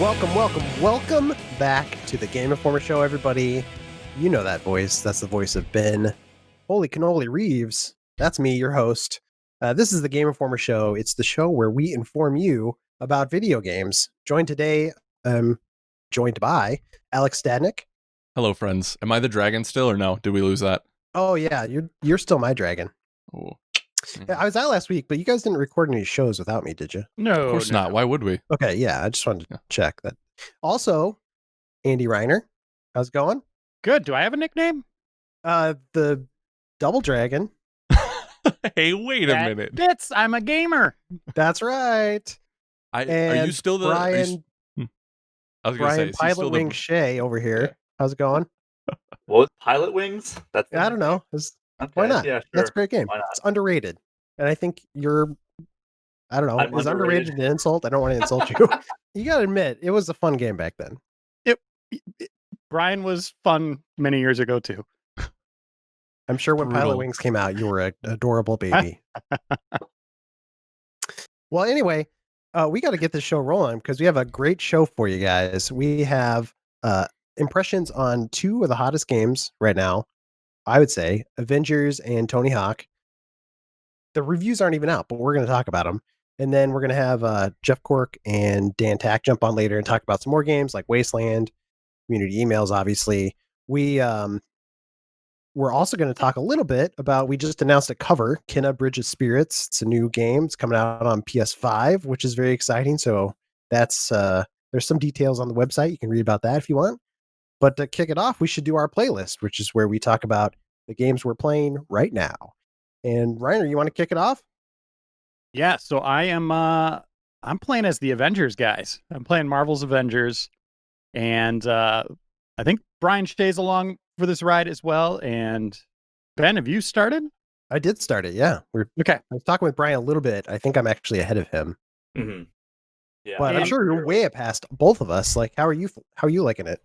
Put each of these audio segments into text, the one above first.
Welcome back to the Game Informer Show, everybody. You know that voice. That's the voice of Ben. Holy cannoli Reeves. That's me, your host. This is the Game Informer Show. It's the show where we inform you about video games. Joined by Alex Stadnik. Hello, friends. Am I the dragon still, or no? Did we lose that? Oh, yeah. You're still my dragon. Oh. I was out last week, but you guys didn't record any shows without me, did you? No, of course not. Why would we? Okay, yeah. I just wanted to check that. Also, Andy Reiner. How's it going? Good. Do I have a nickname? The Double Dragon. Hey, wait a minute. Fits. I'm a gamer. That's right. Are you still the Brian? I was Brian gonna say, Pilot Wing Shea over here. Yeah. How's it going? What, Pilot Wings? I don't know. Okay, Why not? Yeah, sure. That's a great game. Why not? It's underrated, and I think I don't know. I'm Is underrated. underrated an insult? I don't want to insult you. You got to admit, it was a fun game back then. Brian was fun many years ago too. I'm sure when Pilot Brutal. Wings came out, you were an adorable baby. Well, anyway, we got to get this show rolling because we have a great show for you guys. We have impressions on two of the hottest games right now, I would say, Avengers and Tony Hawk. The reviews aren't even out, but we're going to talk about them. And then we're going to have Jeff Cork and Dan Tack jump on later and talk about some more games like Wasteland, community emails, obviously. We're also going to talk a little bit about, we just announced a cover, Kenna Bridge of Spirits. It's a new game. It's coming out on PS5, which is very exciting. So that's there's some details on the website. You can read about that if you want. But to kick it off, we should do our playlist, which is where we talk about the games we're playing right now. And Reiner, you want to kick it off? Yeah. So I'm playing as the Avengers guys. I'm playing Marvel's Avengers, and I think Brian Shea's along for this ride as well. And Ben, have you started? I did start it. Yeah. Okay. I was talking with Brian a little bit. I think I'm actually ahead of him. Mm-hmm. Yeah, But I'm sure you're way past both of us. Like, how are you liking it?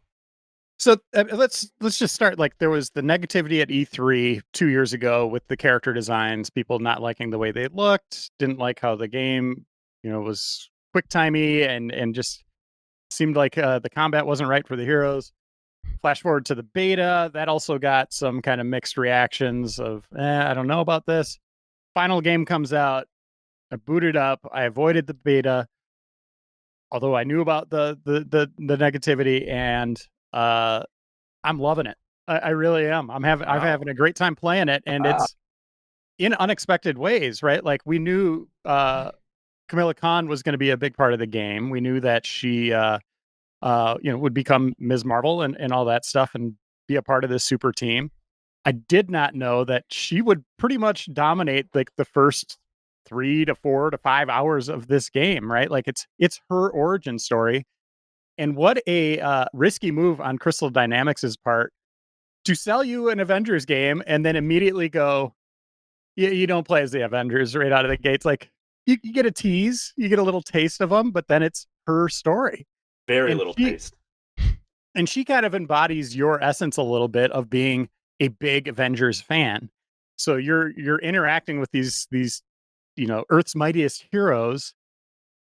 So let's just start. Like, there was the negativity at E3 2 years ago with the character designs, people not liking the way they looked, didn't like how the game, was quick timey and just seemed like the combat wasn't right for the heroes. Flash forward to the beta, that also got some kind of mixed reactions of, I don't know about this. Final game comes out, I booted up, I avoided the beta, although I knew about the negativity, and I'm loving it. I really am. I'm having a great time playing it, and it's in unexpected ways, right? Like, we knew Kamala Khan was going to be a big part of the game. We knew that she would become Ms. Marvel and all that stuff and be a part of this super team. I did not know that she would pretty much dominate like the first 3 to 4 to 5 hours of this game, right? Like, it's her origin story. And what a risky move on Crystal Dynamics' part to sell you an Avengers game and then immediately go, you don't play as the Avengers right out of the gates. Like, you get a tease, you get a little taste of them, but then it's her story. Very little taste. And she kind of embodies your essence a little bit of being a big Avengers fan. So you're interacting with these Earth's mightiest heroes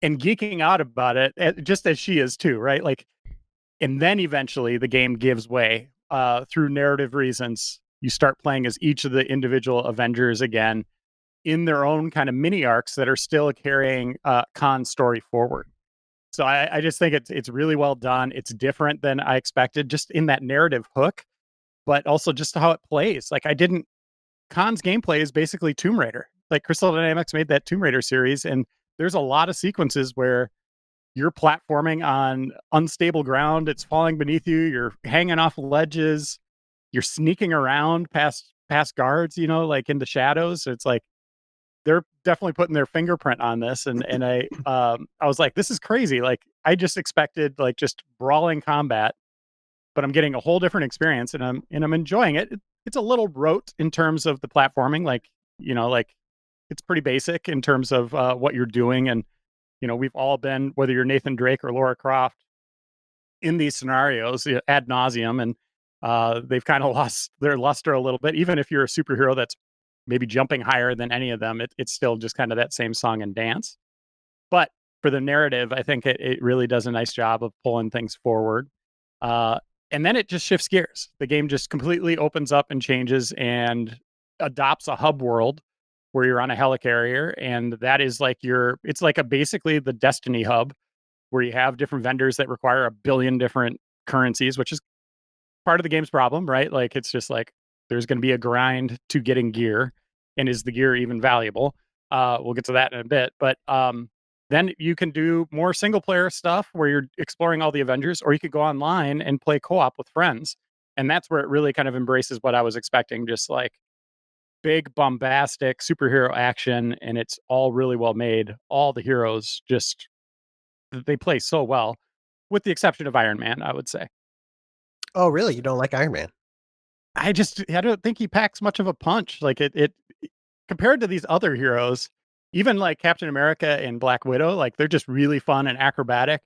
and geeking out about it, just as she is too, right? Like, and then eventually the game gives way through narrative reasons. You start playing as each of the individual Avengers again in their own kind of mini arcs that are still carrying Khan's story forward. So I just think it's really well done. It's different than I expected, just in that narrative hook, but also just how it plays. Like, Khan's gameplay is basically Tomb Raider. Like, Crystal Dynamics made that Tomb Raider series, and there's a lot of sequences where you're platforming on unstable ground. It's falling beneath you. You're hanging off ledges. You're sneaking around past guards, like in the shadows. So it's like, they're definitely putting their fingerprint on this. And I was like, this is crazy. Like, I just expected like just brawling combat, but I'm getting a whole different experience, and I'm enjoying it. It's a little rote in terms of the platforming. Like, it's pretty basic in terms of what you're doing. And, we've all been, whether you're Nathan Drake or Lara Croft, in these scenarios ad nauseum, and they've kind of lost their luster a little bit. Even if you're a superhero that's maybe jumping higher than any of them, it's still just kind of that same song and dance. But for the narrative, I think it really does a nice job of pulling things forward. And then it just shifts gears. The game just completely opens up and changes and adopts a hub world where you're on a helicarrier, and that is like it's like basically the Destiny hub where you have different vendors that require a billion different currencies, which is part of the game's problem, right? Like it's just like there's going to be a grind to getting gear, and is the gear even valuable? We'll get to that in a bit, but then you can do more single player stuff where you're exploring all the Avengers, or you could go online and play co-op with friends, and that's where it really kind of embraces what I was expecting, just like big bombastic superhero action, and it's all really well made. All the heroes just they play so well, with the exception of Iron Man, I would say. Oh, really? You don't like Iron Man? I don't think he packs much of a punch. Like it compared to these other heroes, even like Captain America and Black Widow, like they're just really fun and acrobatic.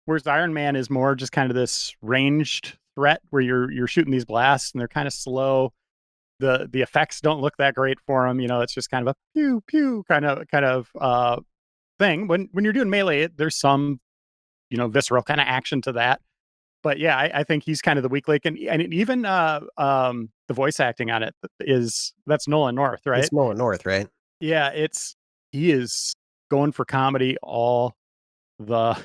Whereas Iron Man is more just kind of this ranged threat where you're shooting these blasts and they're kind of slow. The effects don't look that great for him. You know, it's just kind of a pew pew kind of thing. When you're doing melee, there's some, you know, visceral kind of action to that. But yeah, I think he's kind of the weak link, and even the voice acting on it that's Nolan North, right? It's Nolan North, right? Yeah, he is going for comedy all the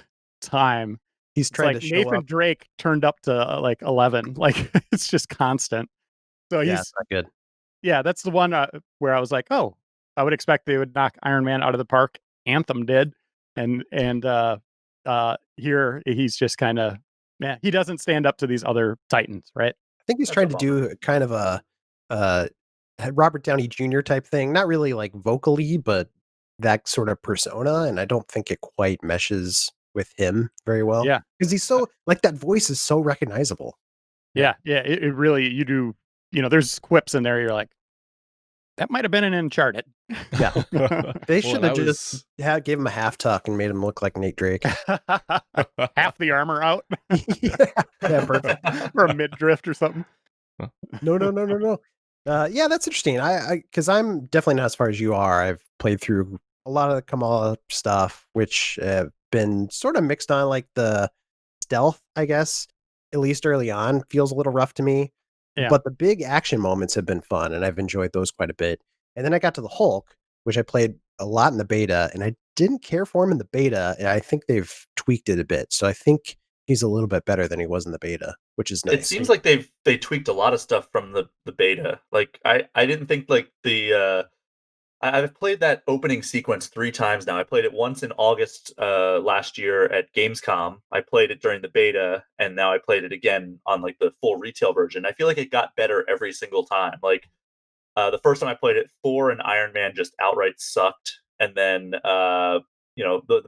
time. He's It's trying like to show Nathan up. Drake turned up to like 11. Like it's just constant. So Yeah, he's it's not good. yeah, that's the one where I was like, oh, I would expect they would knock Iron Man out of the park. Anthem did, and here he's just kind of yeah, he doesn't stand up to these other titans, right? I think he's That's trying a to bummer. do kind of a Robert Downey Jr. type thing, not really like vocally, but that sort of persona, and I don't think it quite meshes with him very well Yeah, because he's so like that voice is so recognizable. yeah. It really you do. You know, there's quips in there. You're like, that might have been an Uncharted. Yeah. They Well, should and have I just was gave him a half tuck and made him look like Nate Drake. Half the armor out Yeah, perfect. or a mid drift or something. No. Yeah, that's interesting. Because I'm definitely not as far as you are. I've played through a lot of the Kamala stuff, which have been sort of mixed on like the stealth, I guess, at least early on, feels a little rough to me. Yeah. But the big action moments have been fun, and I've enjoyed those quite a bit. And then I got to the Hulk, which I played a lot in the beta, and I didn't care for him in the beta, and I think they've tweaked it a bit. So I think he's a little bit better than he was in the beta, which is nice. It seems like they tweaked a lot of stuff from the beta. Like I didn't think like I've played that opening sequence 3 times now. I played it once in August last year at Gamescom. I played it during the beta, and now I played it again on like the full retail version. I feel like it got better every single time. Like the first time I played it, Thor and Iron Man just outright sucked, and then the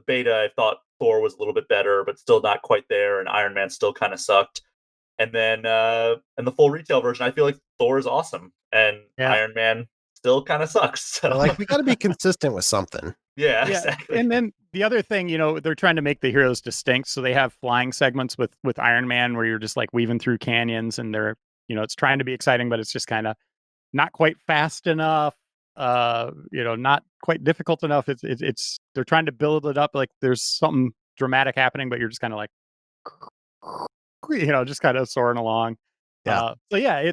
beta I thought Thor was a little bit better, but still not quite there, and Iron Man still kind of sucked. And then in the full retail version, I feel like Thor is awesome, and Yeah. Iron Man still kind of sucks. So like we got to be consistent with something. yeah, Yeah, exactly. and then the other thing, you know, they're trying to make the heroes distinct, so they have flying segments with Iron Man where you're just like weaving through canyons, and they're, you know, it's trying to be exciting, but it's just kind of not quite fast enough. You know, not quite difficult enough. It's they're trying to build it up like there's something dramatic happening, but you're just kind of like, you know, just kind of soaring along. Yeah. So yeah,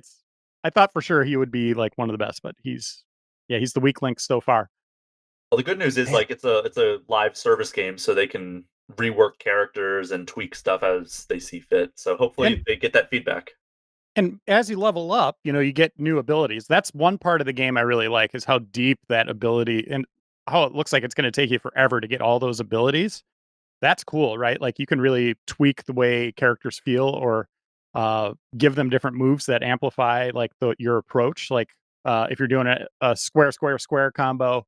I thought for sure he would be like one of the best, but he's the weak link so far. Well, the good news is Man. like it's a live service game, so they can rework characters and tweak stuff as they see fit. So hopefully they get that feedback. And as you level up, you know, you get new abilities. That's one part of the game I really like is how deep that ability and how it looks like it's going to take you forever to get all those abilities. That's cool, right? Like you can really tweak the way characters feel or give them different moves that amplify like your approach. Like if you're doing a square, square, square combo,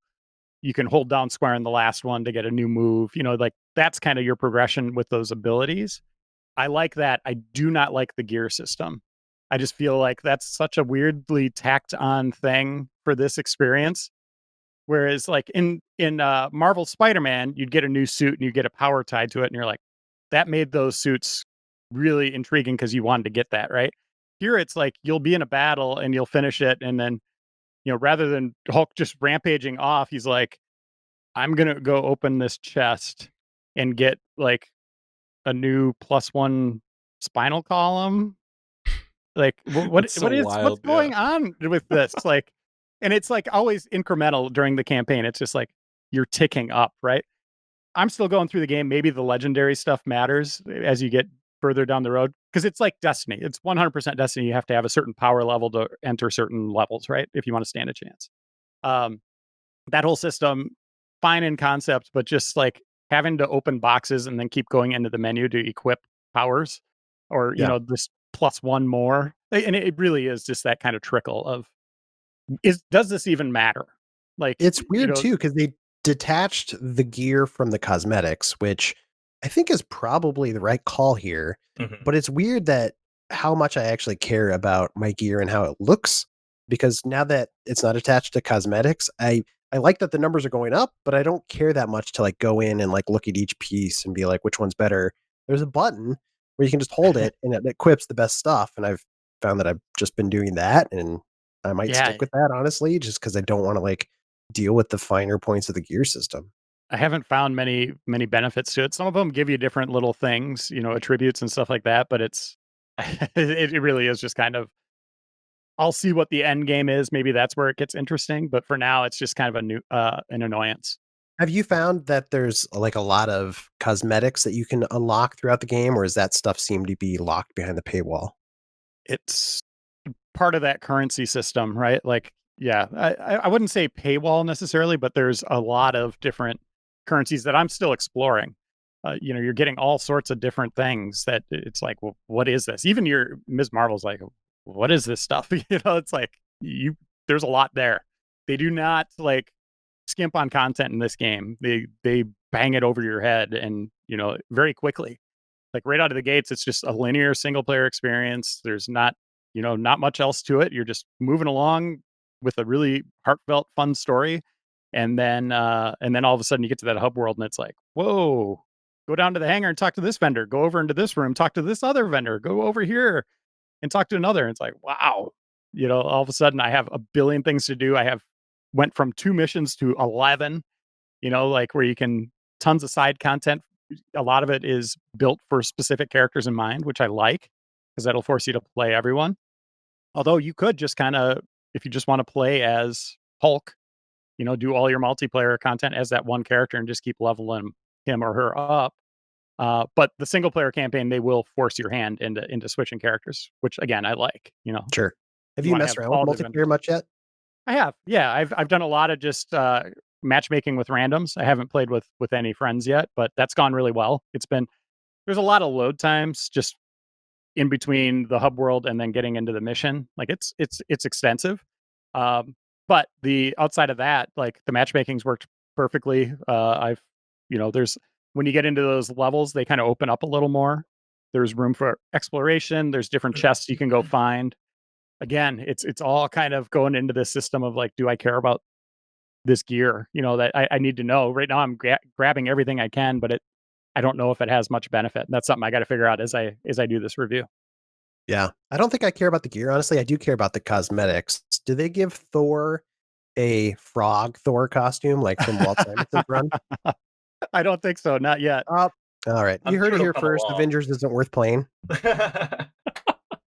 you can hold down square in the last one to get a new move. You know, like that's kind of your progression with those abilities. I like that. I do not like the gear system. I just feel like that's such a weirdly tacked on thing for this experience. Whereas like in Marvel Spider-Man, you'd get a new suit and you get a power tied to it, and you're like, that made those suits really intriguing because you wanted to get that, right? Here it's like you'll be in a battle and you'll finish it, and then, you know, rather than Hulk just rampaging off, he's like, I'm gonna go open this chest and get like a new +1 spinal column? Like It's so what's wild, yeah. going on with this? Like, and it's like always incremental during the campaign. It's just like you're ticking up, right? I'm still going through the game. Maybe the legendary stuff matters as you get further down the road because it's like Destiny. It's 100% Destiny. You have to have a certain power level to enter certain levels, right? If you want to stand a chance. Um, that whole system, fine in concept, but just like having to open boxes and then keep going into the menu to equip powers or, Yeah. this +1 more. And it really is just that kind of trickle of, does this even matter? Like, It's weird too because they detached the gear from the cosmetics, which I think is probably the right call here. Mhm. But it's weird that how much I actually care about my gear and how it looks, because now that it's not attached to cosmetics, I like that the numbers are going up, but I don't care that much to like go in and like look at each piece and be like, which one's better. There's a button where you can just hold it and it equips the best stuff. And I've found that I've just been doing that, and I might Yeah. stick with that honestly, just because I don't want to like deal with the finer points of the gear system. I haven't found many benefits to it. Some of them give you different little things, attributes and stuff like that, but it's it really is just kind of, I'll see what the end game is. Maybe that's where it gets interesting, but for now it's just kind of a new an annoyance. Have you found that there's like a lot of cosmetics that you can unlock throughout the game, or is that stuff seem to be locked behind the paywall? It's part of that currency system, right? Like, yeah, I wouldn't say paywall necessarily, but there's a lot of different currencies that I'm still exploring. You're getting all sorts of different things that it's like, well, what is this? Even your Ms. Marvel's like, what is this stuff? It's like there's a lot there. They do not like skimp on content in this game. They bang it over your head and, very quickly. Like right out of the gates, it's just a linear single player experience. There's not much else to it. You're just moving along with a really heartfelt, fun story. And then all of a sudden you get to that hub world and it's like, whoa, go down to the hangar and talk to this vendor, go over into this room, talk to this other vendor, go over here and talk to another. And it's like, wow, all of a sudden I have a billion things to do. Went from 2 missions to 11, like where you can tons of side content. A lot of it is built for specific characters in mind, which I like because that'll force you to play everyone. Although you could just kind of, if you just want to play as Hulk, do all your multiplayer content as that one character and just keep leveling him or her up. But the single player campaign, they will force your hand into switching characters, which again I like. Sure. Have You you wanna messed have around all with the multiplayer vendors. much yet? I have, yeah. I've done a lot of just matchmaking with randoms. I haven't played with any friends yet, but that's gone really well. There's a lot of load times just in between the hub world and then getting into the mission. Like it's extensive. Um, but the outside of that, like the matchmaking's worked perfectly. There's when you get into those levels, they kind of open up a little more. There's room for exploration. There's different chests you can go find. Again, it's all kind of going into this system of like, do I care about this gear? That I need to know. Right now, I'm grabbing everything I can, but I don't know if it has much benefit. That's something I got to figure out as I do this review. Yeah. I don't think I care about the gear. Honestly, I do care about the cosmetics. Do they give Thor a frog Thor costume like from Walt Simonson's run? I don't think so. Not yet. All right. I'm You heard sure it it'll here come first. along. Avengers isn't worth playing.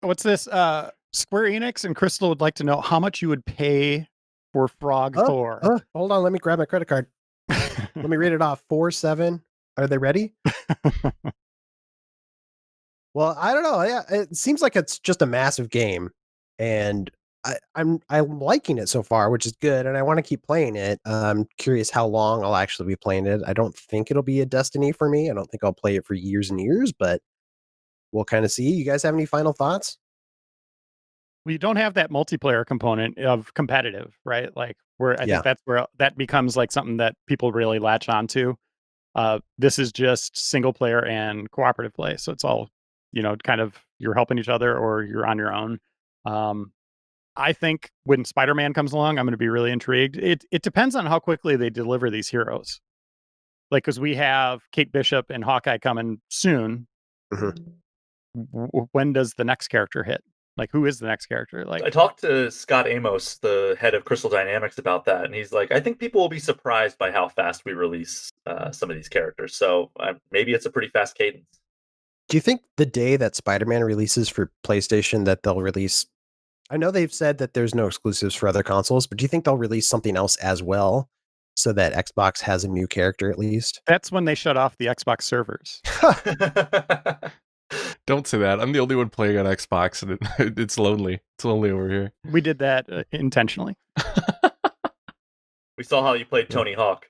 What's this? Square Enix and Crystal would like to know how much you would pay for Frog Thor. Hold on. Let me grab my credit card. Let me read it off. 47. Are they ready? Well, I don't know. Yeah, it seems like it's just a massive game, and I'm liking it so far, which is good, and I want to keep playing it. I'm curious how long I'll actually be playing it. I don't think it'll be a Destiny for me. I don't think I'll play it for years and years, but we'll kind of see. You guys have any final thoughts? We don't have that multiplayer component of competitive, right? Like where I Yeah. think that's where that becomes like something that people really latch onto. This is just single player and cooperative play. So it's all, kind of you're helping each other or you're on your own. Um, I think when Spider-Man comes along, I'm going to be really intrigued. It depends on how quickly they deliver these heroes. Like, because we have Kate Bishop and Hawkeye coming soon. Mhm. When does the next character hit? Like, who is the next character? Like, I talked to Scott Amos, the head of Crystal Dynamics, about that, and he's like, I think people will be surprised by how fast we release some of these characters. So maybe it's a pretty fast cadence. Do you think the day that Spider-Man releases for PlayStation that they'll release? I know they've said that there's no exclusives for other consoles, but do you think they'll release something else as well so that Xbox has a new character at least? that's when they shut off the Xbox servers. Don't say that. I'm the only one playing on Xbox, and it's lonely. It's lonely over here. We did that intentionally. We saw how you played Tony Hawk.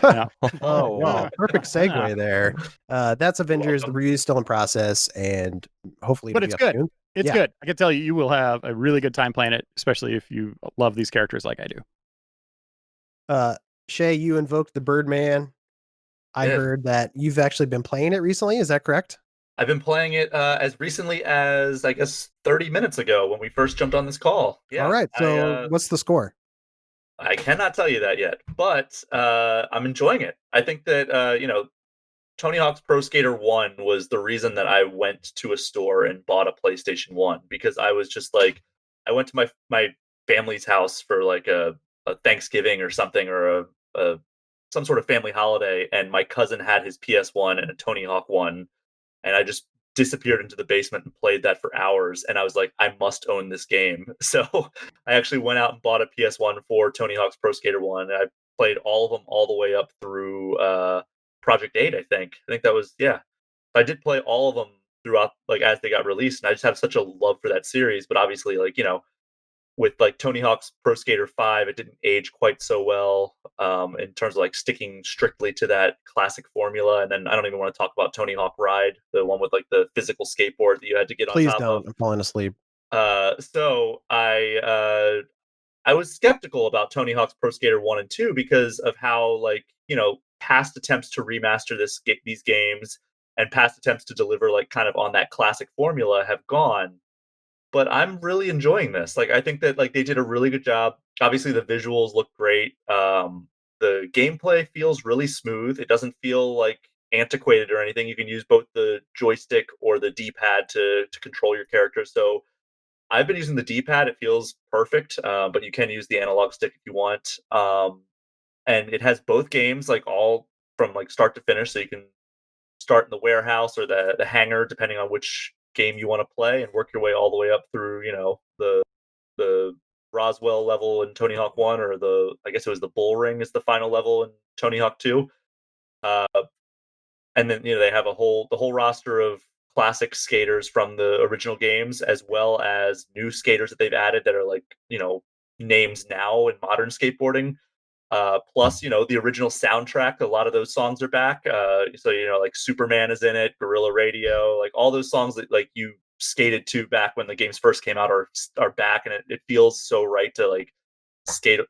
Yeah. Oh, wow. Yeah. Perfect segue there. That's Avengers. The welcome. review is still in process, and hopefully But it'll it's be up good. soon. It's Yeah. good. I can tell you, you will have a really good time playing it, especially if you love these characters like I do. Shea, you invoked the Birdman. I Yes. heard that you've actually been playing it recently. Is that correct? I've been playing it as recently as, I guess, 30 minutes ago when we first jumped on this call. Yeah, All right. So what's the score? I cannot tell you that yet, but I'm enjoying it. I think that Tony Hawk's Pro Skater 1 was the reason that I went to a store and bought a PlayStation 1, because I was just like, I went to my family's house for like a Thanksgiving or something, or a some sort of family holiday, and my cousin had his PS1 and a Tony Hawk 1, and I just disappeared into the basement and played that for hours, and I was like, I must own this game. So I actually went out and bought a PS1 for Tony Hawk's Pro Skater 1, and I played all of them all the way up through Project 8, I think that was, yeah, I did play all of them throughout, like, as they got released, and I just have such a love for that series. But obviously, like, with like Tony Hawk's Pro Skater 5, it didn't age quite so well in terms of like sticking strictly to that classic formula. And then I don't even want to talk about Tony Hawk Ride, the one with like the physical skateboard that you had to get Please on top don't. I'm falling asleep. So I was skeptical about Tony Hawk's Pro Skater 1 and 2 because of how, like, past attempts to remaster these games and past attempts to deliver like kind of on that classic formula have gone. But I'm really enjoying this. Like, I think that like they did a really good job. Obviously, the visuals look great. The gameplay feels really smooth. It doesn't feel like antiquated or anything. You can use both the joystick or the D-pad to control your character. So I've been using the D-pad. It feels perfect, but you can use the analog stick if you want. And it has both games, like, all from like start to finish. So you can start in the warehouse or the hangar, depending on which game you want to play, and work your way all the way up through, the Roswell level in Tony Hawk 1, or I guess it was the Bull Ring is the final level in Tony Hawk 2. Uh, and then they have the whole roster of classic skaters from the original games, as well as new skaters that they've added that are like names now in modern skateboarding. Plus, the original soundtrack, a lot of those songs are back. So, like Superman is in it, Gorilla Radio, like all those songs that like you skated to back when the games first came out are back, and it feels so right to like skate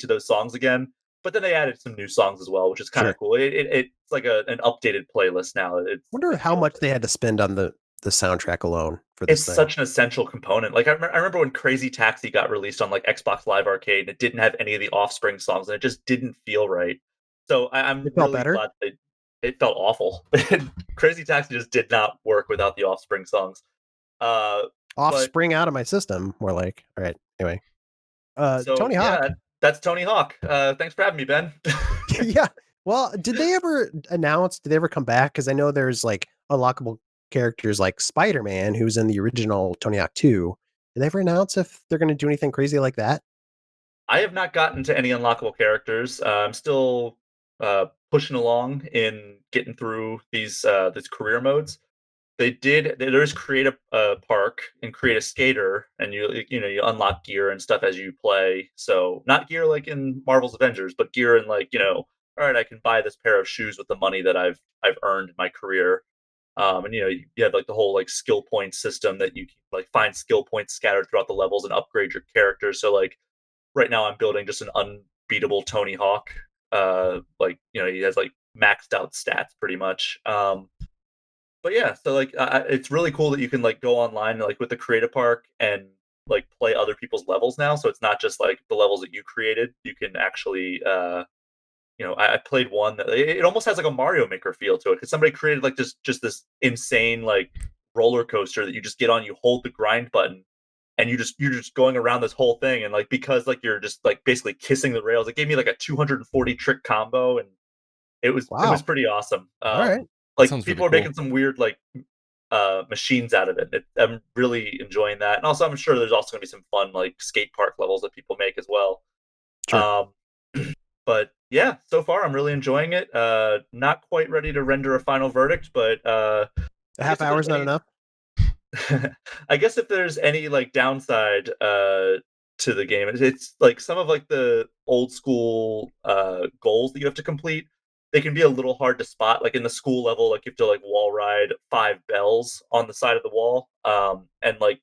to those songs again. But then they added some new songs as well, which is kind of cool. It's like an updated playlist now. Wonder how much they had to spend on the soundtrack alone for this It's thing. such an essential component. Like I remember when Crazy Taxi got released on like Xbox Live Arcade, and it didn't have any of the Offspring songs, and it just didn't feel right. So I'm It felt really better? glad it felt awful. Crazy Taxi just did not work without the Offspring songs. Offspring out of my system, more like. All right. Anyway. So Tony Hawk. yeah, that's Tony Hawk. Thanks for having me, Ben. Yeah. Well, did they ever come back? Because I know there's like unlockable characters like Spider-Man, who's in the original Tony Hawk 2. Did they ever announce if they're going to do anything crazy like that? I have not gotten to any unlockable characters. I'm still pushing along in getting through these career modes. There's create a park and create a skater, and you unlock gear and stuff as you play. So not gear like in Marvel's Avengers, but gear in like, all right, I can buy this pair of shoes with the money that I've earned in my career. And you have like the whole like skill point system that you can like find skill points scattered throughout the levels and upgrade your character. So like right now I'm building just an unbeatable Tony Hawk. He has like maxed out stats pretty much. But yeah, so like it's really cool that you can like go online like with the Creative Park and like play other people's levels now. So it's not just like the levels that you created. You can actually, I played one that it almost has like a Mario Maker feel to it, because somebody created like just this insane like roller coaster that you just get on. You hold the grind button, and you're just going around this whole thing, and like because like you're just like basically kissing the rails. It gave me like a 240 trick combo, and it was pretty awesome. All right. Like sounds people really are cool. making some weird like machines out of it. I'm really enjoying that, and also I'm sure there's also gonna be some fun like skate park levels that people make as well. Sure. But yeah, so far I'm really enjoying it. Not quite ready to render a final verdict, but A half hour's not enough. I guess if there's any like downside to the game, it's like some of like the old school goals that you have to complete. They can be a little hard to spot. Like in the school level, like you have to like wall ride 5 bells on the side of the wall, and like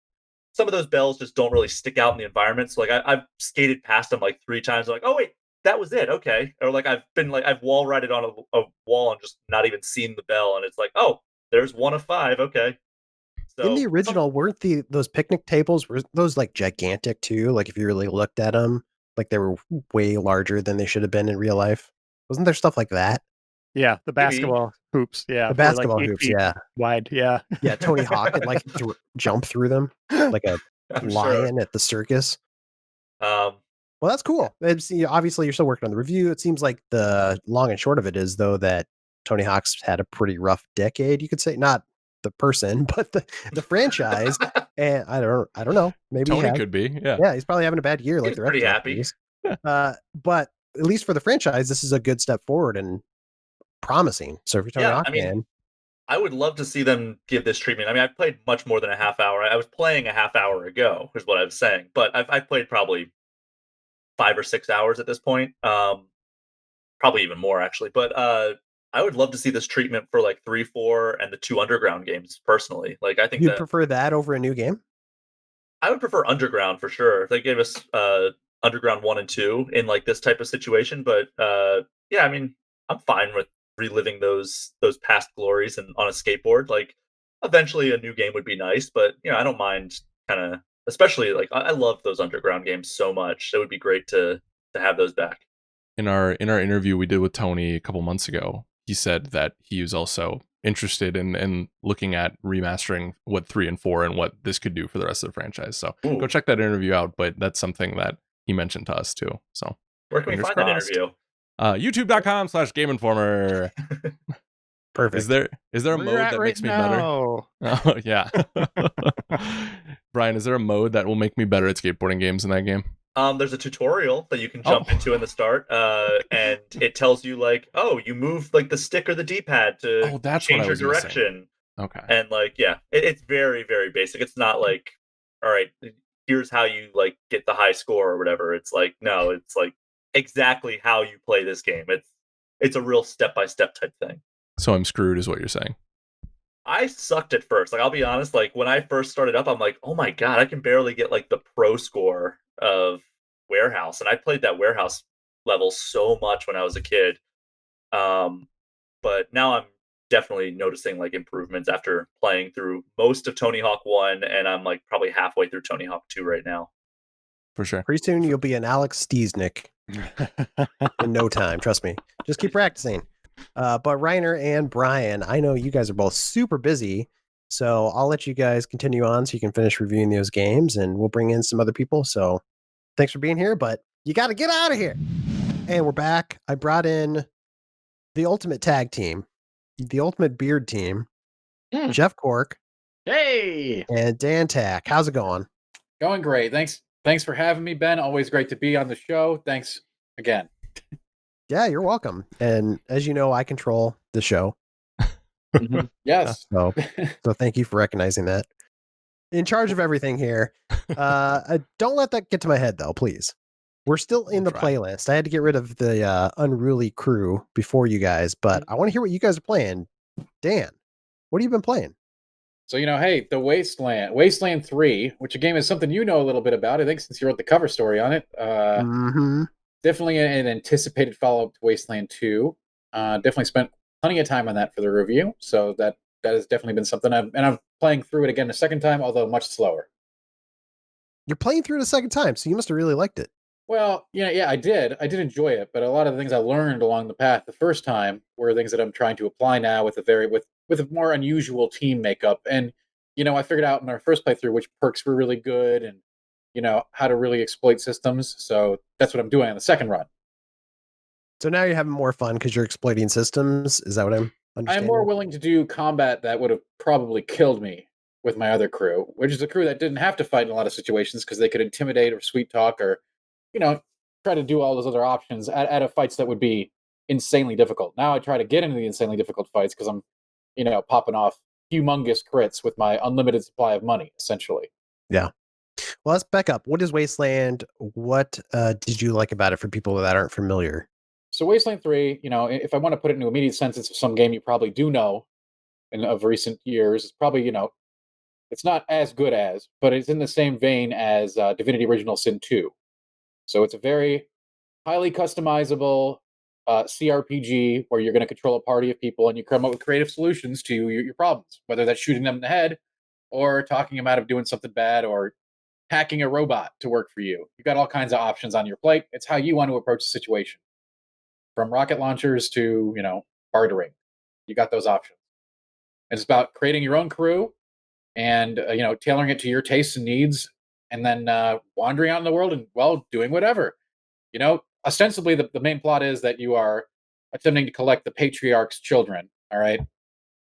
some of those bells just don't really stick out in the environment. So like I've skated past them like 3 times. I'm like, oh wait, that was it. Okay. Or like I've wall rided on a wall and just not even seen the bell, and it's like, oh, there's 1 of 5. Okay. So In the original, weren't those picnic tables, were those like gigantic too? Like if you really looked at them, like they were way larger than they should have been in real life. Wasn't there stuff like that? Yeah, the maybe basketball hoops. Yeah, The were like basketball 8 hoops, feet yeah. wide. Yeah. Yeah, Tony Hawk could like jump through them like a I'm lion sure. at the circus. Um, Well, that's cool. Obviously, you're still working on the review. It seems like the long and short of it is, though, that Tony Hawk's had a pretty rough decade. You could say, not the person, but the franchise. And I don't know. Maybe Tony could be, yeah. Yeah, he's probably having a bad year like He's the rest pretty of us. happy. But at least for the franchise, this is a good step forward and promising. So if you're Tony Hawk fan, I would love to see them give this treatment. I mean, I've played much more than a half hour. I was playing a half hour ago, is what I was saying. But I've played probably 5 or 6 hours at this point. Probably even more actually. But I would love to see this treatment for like 3, 4, and the 2 Underground games. Personally, like I think you'd that prefer that over a new game? I would prefer Underground for sure. If they gave us Underground 1 and 2 in like this type of situation, but yeah, I mean, I'm fine with reliving those past glories and on a skateboard. Like eventually a new game would be nice, but you know, I don't mind kind of especially like I love those Underground games so much. It would be great to have those back. In our interview we did with Tony a couple months ago, he said that he was also interested in looking at remastering what 3 and 4 and what this could do for the rest of the franchise. So Ooh. go check that interview out. But that's something that he mentioned to us too. So where can we find that interview? YouTube.com/Game Informer. Perfect. Is there a mode that makes me better? Oh, yeah. Brian, is there a mode that will make me better at skateboarding games in that game? There's a tutorial that you can jump into in the start, and it tells you like, oh, you move like the stick or the D-pad to change your direction. Okay. And like, yeah, it's very, very basic. It's not like, all right, here's how you like get the high score or whatever. It's like, no, it's like exactly how you play this game. It's a real step-by-step type thing. So I'm screwed is what you're saying. I sucked at first. Like I'll be honest, like when I first started up, I'm like, oh my god, I can barely get like the pro score of Warehouse. And I played that Warehouse level so much when I was a kid. But now I'm definitely noticing like improvements after playing through most of Tony Hawk 1, and I'm like probably halfway through Tony Hawk 2 right now. For sure. Pretty soon you'll be an Alex Stadnik in no time. Trust me. Just keep practicing. But Reiner and Brian, I know you guys are both super busy, so I'll let you guys continue on so you can finish reviewing those games, and we'll bring in some other people. So thanks for being here, but you got to get out of here. And we're back. I brought in the ultimate tag team, the ultimate beard team, Jeff Cork. Hey! And Dan Tack. How's it going? Going great. Thanks for having me, Ben. Always great to be on the show. Thanks again. Yeah, you're welcome. And as you know, I control the show. Yes. So thank you for recognizing that. In charge of everything here. Don't let that get to my head, though, please. We're still in the playlist. I had to get rid of the unruly crew before you guys, but I want to hear what you guys are playing. Dan, what have you been playing? So, hey, the Wasteland 3, which a game is something you know a little bit about, I think, since you wrote the cover story on it. Definitely an anticipated follow-up to Wasteland 2. Definitely spent plenty of time on that for the review, so that has definitely been something. I'm playing through it again a second time, although much slower. You're playing through it a second time, so you must have really liked it. Well, yeah, I did. I did enjoy it, but a lot of the things I learned along the path the first time were things that I'm trying to apply now with a more unusual team makeup. And I figured out in our first playthrough which perks were really good and, how to really exploit systems. So that's what I'm doing on the second run. So now you're having more fun because you're exploiting systems. Is that what I'm I'm understanding? more willing to do combat that would have probably killed me with my other crew, which is a crew that didn't have to fight in a lot of situations because they could intimidate or sweet talk or, try to do all those other options at a fights that would be insanely difficult. Now I try to get into the insanely difficult fights because I'm, popping off humongous crits with my unlimited supply of money, essentially. Yeah. Well, let's back up. What is Wasteland? What did you like about it for people that aren't familiar? So Wasteland 3, if I want to put it into immediate sentence of some game you probably do know of recent years, it's probably, it's not as good as, but it's in the same vein as Divinity Original Sin 2. So it's a very highly customizable CRPG where you're going to control a party of people and you come up with creative solutions to your problems, whether that's shooting them in the head or talking them out of doing something bad or hacking a robot to work for you. You've got all kinds of options on your plate. It's how you want to approach the situation. From rocket launchers to, bartering. You got those options. It's about creating your own crew and, tailoring it to your tastes and needs and then wandering out in the world and, well, doing whatever. Ostensibly, the main plot is that you are attempting to collect the patriarch's children. All right.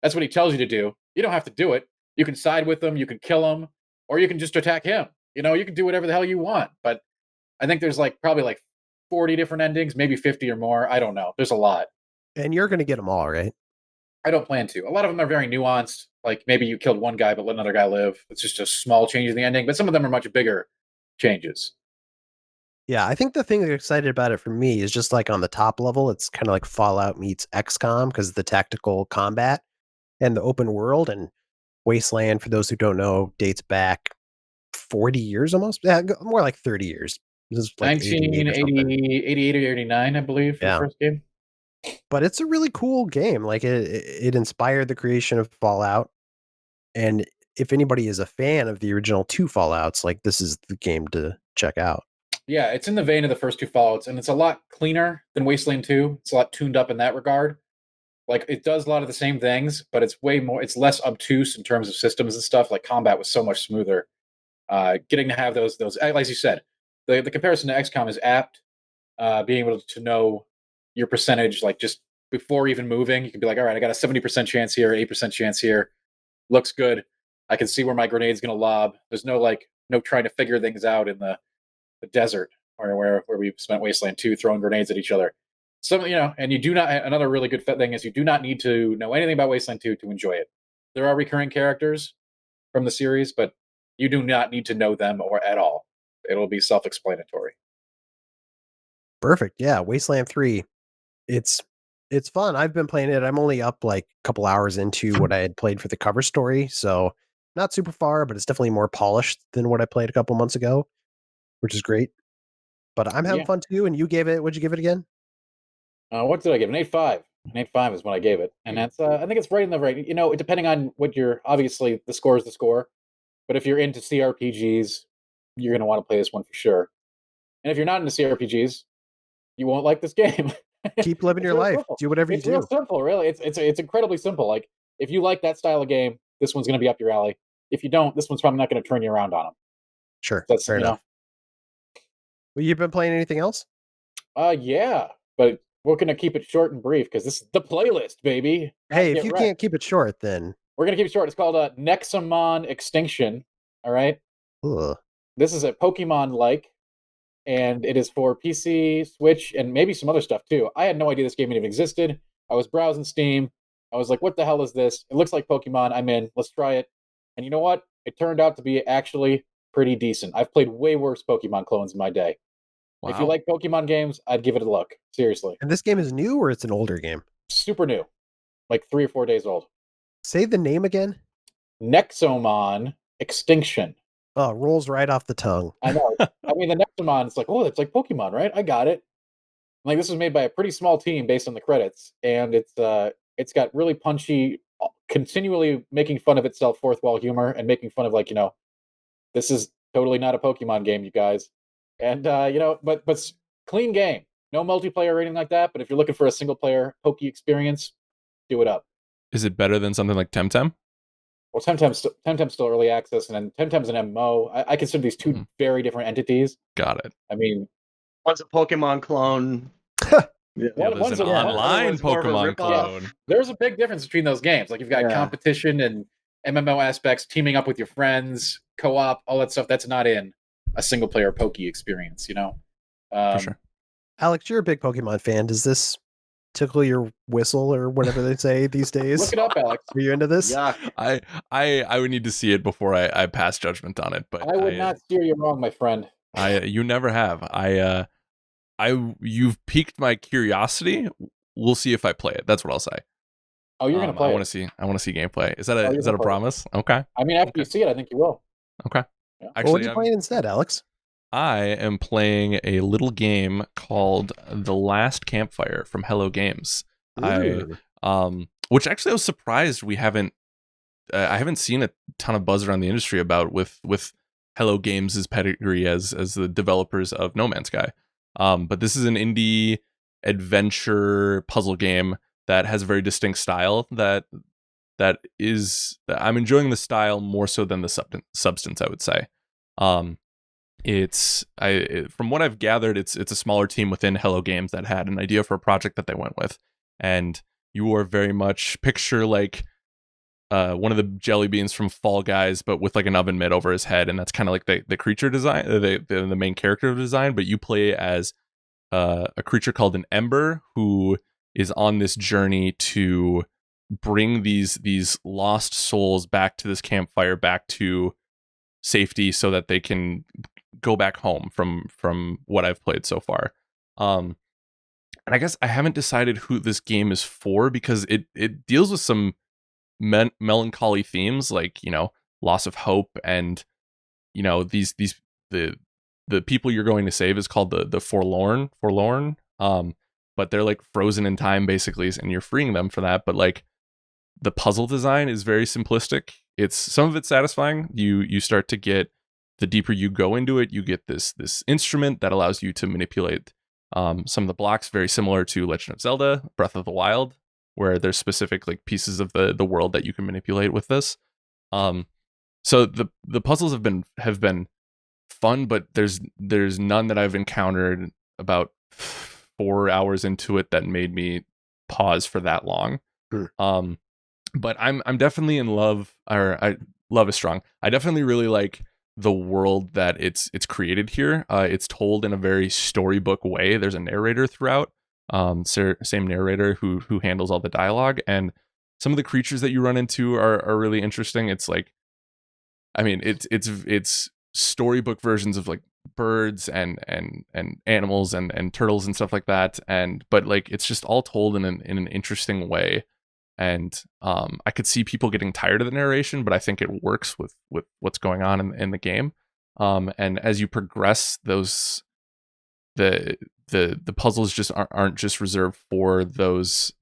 That's what he tells you to do. You don't have to do it. You can side with them, you can kill him, or you can just attack him. You can do whatever the hell you want. But I think there's probably 40 different endings, maybe 50 or more. I don't know. There's a lot. And you're going to get them all, right? I don't plan to. A lot of them are very nuanced. Like maybe you killed one guy but let another guy live. It's just a small change in the ending, but some of them are much bigger changes. Yeah, I think the thing that's excited about it for me is just on the top level, it's kind of like Fallout meets XCOM because of the tactical combat and the open world. And Wasteland, for those who don't know, dates back 40 years almost. Yeah, more like 30 years. This is 1980, 88 or 89, I believe, for the first game. But it's a really cool game. It inspired the creation of Fallout. And if anybody is a fan of the original 2 Fallouts, this is the game to check out. Yeah, it's in the vein of the first 2 Fallouts, and it's a lot cleaner than Wasteland 2. It's a lot tuned up in that regard. It does a lot of the same things, but it's less obtuse in terms of systems and stuff. Combat was so much smoother. Getting to have those, as you said, the comparison to XCOM is apt. Being able to know your percentage, just before even moving, you can be like, all right, I got a 70% chance here, 8% chance here. Looks good. I can see where my grenade's going to lob. There's no trying to figure things out in the desert or where we spent Wasteland 2 throwing grenades at each other. So, and you do not, another really good thing is you do not need to know anything about Wasteland 2 to enjoy it. There are recurring characters from the series, but you do not need to know them or at all. It'll be self-explanatory. Perfect. Yeah, Wasteland 3. It's fun. I've been playing it. I'm only up a couple hours into what I had played for the cover story, so not super far, but it's definitely more polished than what I played a couple months ago, which is great. But I'm having fun too, and you gave it, what'd you give it again? What did I give? An 8.5. An 8.5 is what I gave it. And that's I think it's right in the right, depending on what obviously the score is the score. But if you're into CRPGs, you're going to want to play this one for sure. And if you're not into CRPGs, you won't like this game. Keep living your life. Simple. Do whatever you do. It's real simple, really. It's incredibly simple. If you like that style of game, this one's going to be up your alley. If you don't, this one's probably not going to turn you around on them. Sure. That's fair enough. Well, you've been playing anything else? Yeah, but we're going to keep it short and brief because this is the playlist, baby. Hey, if you can't keep it short, then we're going to keep it short. It's called Nexomon Extinction. All right. Ugh. This is a Pokemon-like, and it is for PC, Switch, and maybe some other stuff too. I had no idea this game even existed. I was browsing Steam. I was like, what the hell is this? It looks like Pokemon. I'm in. Let's try it. And you know what? It turned out to be actually pretty decent. I've played way worse Pokemon clones in my day. Wow. If you like Pokemon games, I'd give it a look. Seriously. And this game is new or it's an older game? Super new. 3 or 4 days old. Say the name again. Nexomon Extinction. Oh, rolls right off the tongue. I know. I mean, the Nexomon, it's it's like Pokemon, right? I got it. This was made by a pretty small team based on the credits, and it's got really punchy, continually making fun of itself fourth wall humor and making fun of this is totally not a Pokemon game, you guys. And but clean game. No multiplayer or anything like that, but if you're looking for a single player Poke experience, do it up. Is it better than something like Temtem? well, Temtem's still early access, and then Temtem's an MMO. I consider these two very different entities. Got it. I mean, One's a Pokemon clone. There's one's an a- online one's more of a Pokemon ripoff. clone. there's a big difference between those games. Like you've got Yeah. competition and MMO aspects, teaming up with your friends, co-op, all that stuff. That's not in a single player Poke experience, you know. For sure. Alex, you're a big Pokemon fan. Does this tickle your whistle or whatever they say these days? Look it up, Alex. Are you into this? Yuck. I would need to see it before I pass judgment on it. But I would not steer you wrong, my friend. You never have. You've piqued my curiosity. We'll see if I play it. That's what I'll say. Oh, you're gonna play I it. want to see gameplay. Is that Oh, a you're is that a gonna play it. promise? Okay. I mean, after you see it, I think you will. Okay. Yeah. Well, what Actually, are you playing instead, Alex? I am playing a little game called The Last Campfire from Hello Games. Ooh. Which actually I was surprised we haven't. I haven't seen a ton of buzz around the industry about with Hello Games' pedigree as the developers of No Man's Sky. But this is an indie adventure puzzle game that has a very distinct style that I'm enjoying the style more so than the substance, I would say. From what I've gathered, it's a smaller team within Hello Games that had an idea for a project that they went with, and you are very much picture like one of the jelly beans from Fall Guys, but with like an oven mitt over his head, and that's kind of like the creature design, the main character design. But you play as a creature called an Ember who is on this journey to bring these lost souls back to this campfire, back to safety, so that they can go back home from what I've played so far. And I guess I haven't decided who this game is for, because it deals with some melancholy themes, like, you know, loss of hope, and, you know, the people you're going to save is called the forlorn, but they're like frozen in time basically, and you're freeing them for that. But like the puzzle design is very simplistic. Some of it's satisfying. You start to get, the deeper you go into it, you get this instrument that allows you to manipulate some of the blocks, very similar to Legend of Zelda Breath of the Wild, where there's specific like pieces of the world that you can manipulate with this. So the puzzles have been fun, but there's none that I've encountered about 4 hours into it that made me pause for that long. But I'm definitely in love, or love is strong. I definitely really like the world that it's created here. It's told in a very storybook way. There's a narrator throughout, same narrator who handles all the dialogue, and some of the creatures that you run into are really interesting. It's like, I mean, it's storybook versions of like birds and animals and turtles and stuff like that, but like it's just all told in an interesting way. And I could see people getting tired of the narration, but I think it works with what's going on in the game. And as you progress, the puzzles just aren't just reserved for those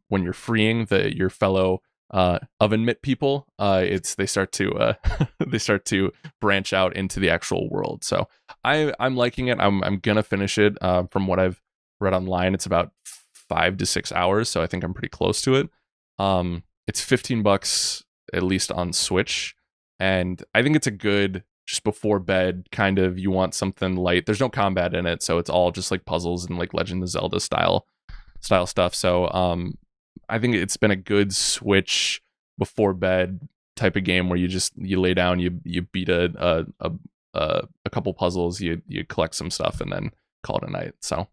when you're freeing your fellow oven mitt people. They start to branch out into the actual world. So I'm liking it. I'm gonna finish it. From what I've read online, it's about 5 to 6 hours, so I think I'm pretty close to it. It's $15 at least on Switch, and I think it's a good just before bed kind of, you want something light. There's no combat in it, so it's all just like puzzles and like Legend of Zelda style stuff. So I think it's been a good Switch before bed type of game where you lay down, you beat a couple puzzles, you collect some stuff, and then call it a night. So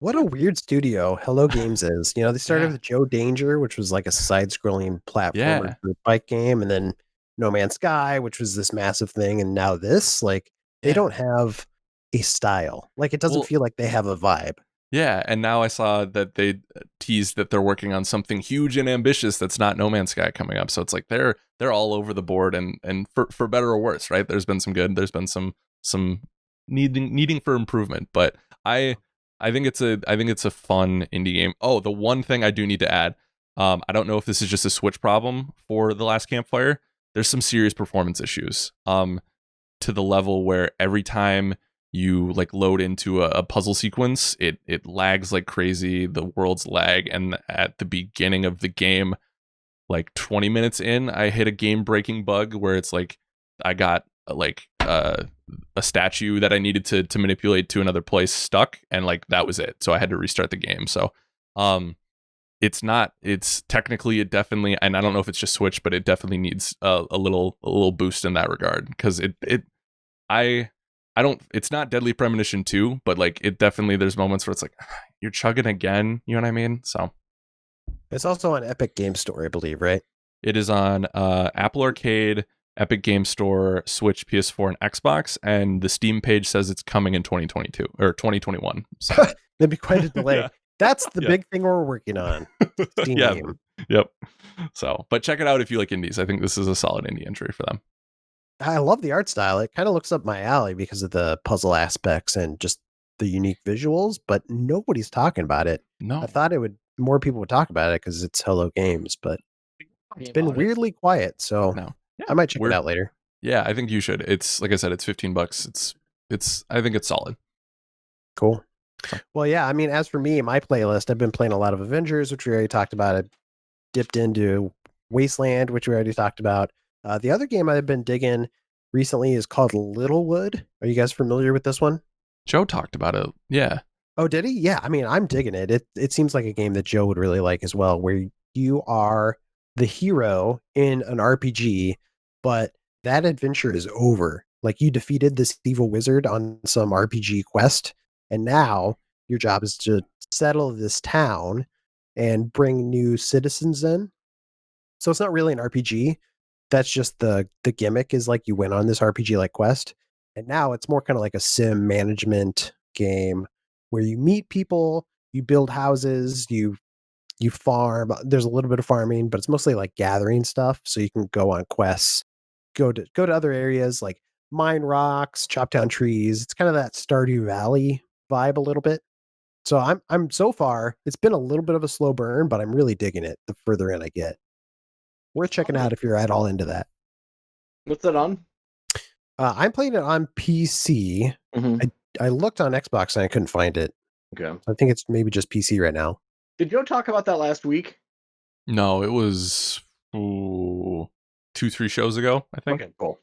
what a weird studio Hello Games is. You know, they started with Joe Danger, which was like a side-scrolling platformer bike game, and then No Man's Sky, which was this massive thing, and now this. Like, they don't have a style. Like, it doesn't feel like they have a vibe. Yeah, and now I saw that they teased that they're working on something huge and ambitious that's not No Man's Sky coming up. So it's like they're all over the board, and for better or worse, right? There's been some good, there's been some needing for improvement, but I think it's a fun indie game. Oh, the one thing I do need to add, I don't know if this is just a Switch problem for The Last Campfire. There's some serious performance issues, to the level where every time you like load into a puzzle sequence, it lags like crazy. The worlds lag, and at the beginning of the game, like 20 minutes in, I hit a game breaking bug where it's like I got like a statue that I needed to manipulate to another place stuck, and like that was it. So I had to restart the game. So it's technically, it definitely, and I don't know if it's just Switch, but it definitely needs a little boost in that regard, because I don't, it's not Deadly Premonition 2, but like it definitely, there's moments where it's like you're chugging again, you know what I mean? So It's also on Epic Game Store, I believe, right? it is on Apple Arcade, Epic Game Store, Switch, PS4, and Xbox, and the Steam page says it's coming in 2022 or 2021. So That'd be quite a delay. Yeah. That's the Yeah. big thing we're working on. Steam Yeah. game. Yep. So, but check it out if you like indies. I think this is a solid indie entry for them. I love the art style. It kind of looks up my alley because of the puzzle aspects and just the unique visuals, but nobody's talking about it. No, I thought more people would talk about it because it's Hello Games, but it's been weirdly quiet. So no. Yeah, I might check it out later. Yeah, I think you should. It's like I said, it's $15. It's I think it's solid. Cool. Well, yeah, I mean, as for me, my playlist, I've been playing a lot of Avengers, which we already talked about. I dipped into Wasteland, which we already talked about. The other game I've been digging recently is called Littlewood. Are you guys familiar with this one? Joe talked about it. Yeah. Oh, did he? Yeah, I mean, I'm digging it. It seems like a game that Joe would really like as well, where you are the hero in an RPG, but that adventure is over. Like, you defeated this evil wizard on some RPG quest, and now your job is to settle this town and bring new citizens in. So it's not really an RPG. That's just the gimmick, is like you went on this RPG like quest, and now it's more kind of like a sim management game where you meet people, you build houses, you farm. There's a little bit of farming, but it's mostly like gathering stuff. So you can go on quests, go to other areas, like mine rocks, chop down trees. It's kind of that Stardew Valley vibe a little bit. So I'm so far, it's been a little bit of a slow burn, but I'm really digging it the further in I get. Worth checking out if you're at all into that. What's that on? I'm playing it on PC. Mm-hmm. I looked on Xbox and I couldn't find it. Okay. I think it's maybe just PC right now. Did Joe talk about that last week? No, it was 2-3 shows ago, I think. Okay, cool.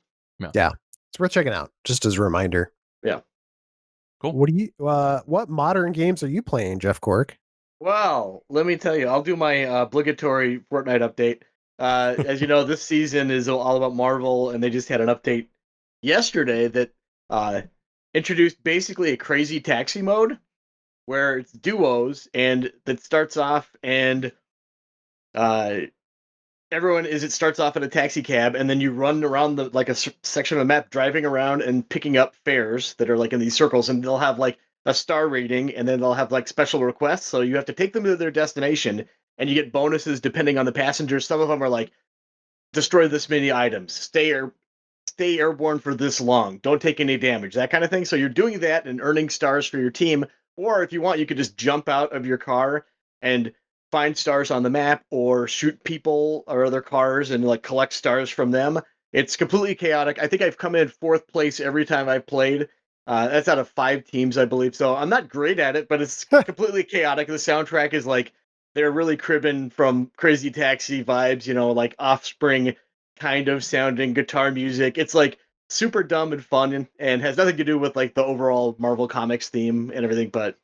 Yeah, it's worth checking out, just as a reminder. Yeah. Cool. What modern games are you playing, Jeff Cork? Well, let me tell you, I'll do my obligatory Fortnite update. As you know, this season is all about Marvel, and they just had an update yesterday that introduced basically a crazy taxi mode where it's duos, and that starts off and it starts off in a taxi cab, and then you run around a section of the map, driving around and picking up fares that are like in these circles, and they'll have like a star rating, and then they'll have like special requests. So you have to take them to their destination, and you get bonuses depending on the passengers. Some of them are like, destroy this many items, stay airborne for this long, don't take any damage, that kind of thing. So you're doing that and earning stars for your team. Or if you want, you could just jump out of your car and find stars on the map, or shoot people or other cars and like collect stars from them. It's completely chaotic. I think I've come in 4th place every time I've played. That's out of 5 teams, I believe. So I'm not great at it, but it's completely chaotic. The soundtrack is like, they're really cribbing from Crazy Taxi vibes, like Offspring kind of sounding guitar music. It's like super dumb and fun, and has nothing to do with like the overall Marvel Comics theme and everything. But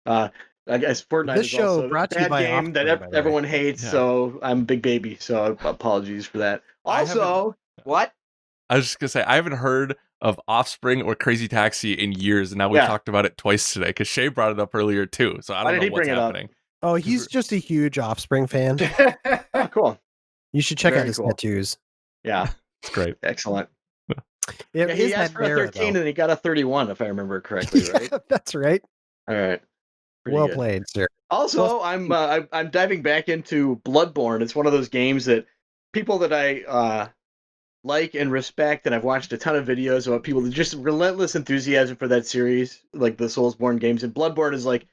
I guess Fortnite This is show also a brought to you bad by game that Offspring, by the way. everyone hates. Yeah. So I'm a big baby. So apologies for that. Also, what? I was just gonna say, I haven't heard of Offspring or Crazy Taxi in years, and now we've Yeah. talked about it twice today because Shea brought it up earlier too. So I Why don't did know he what's bring it up? happening. Oh, he's just a huge Offspring fan. Oh, cool. You should check out Very his cool. tattoos. Yeah, It's great. excellent. It Yeah, he is asked that for a Mara, 13 though. and he got a 31, if I remember correctly, right? Yeah, that's right. All right. Pretty Well good. played, sir. Also, I'm diving back into Bloodborne. It's one of those games that people that I like and respect, and I've watched a ton of videos about people that just relentless enthusiasm for that series, like the Soulsborne games. And Bloodborne is like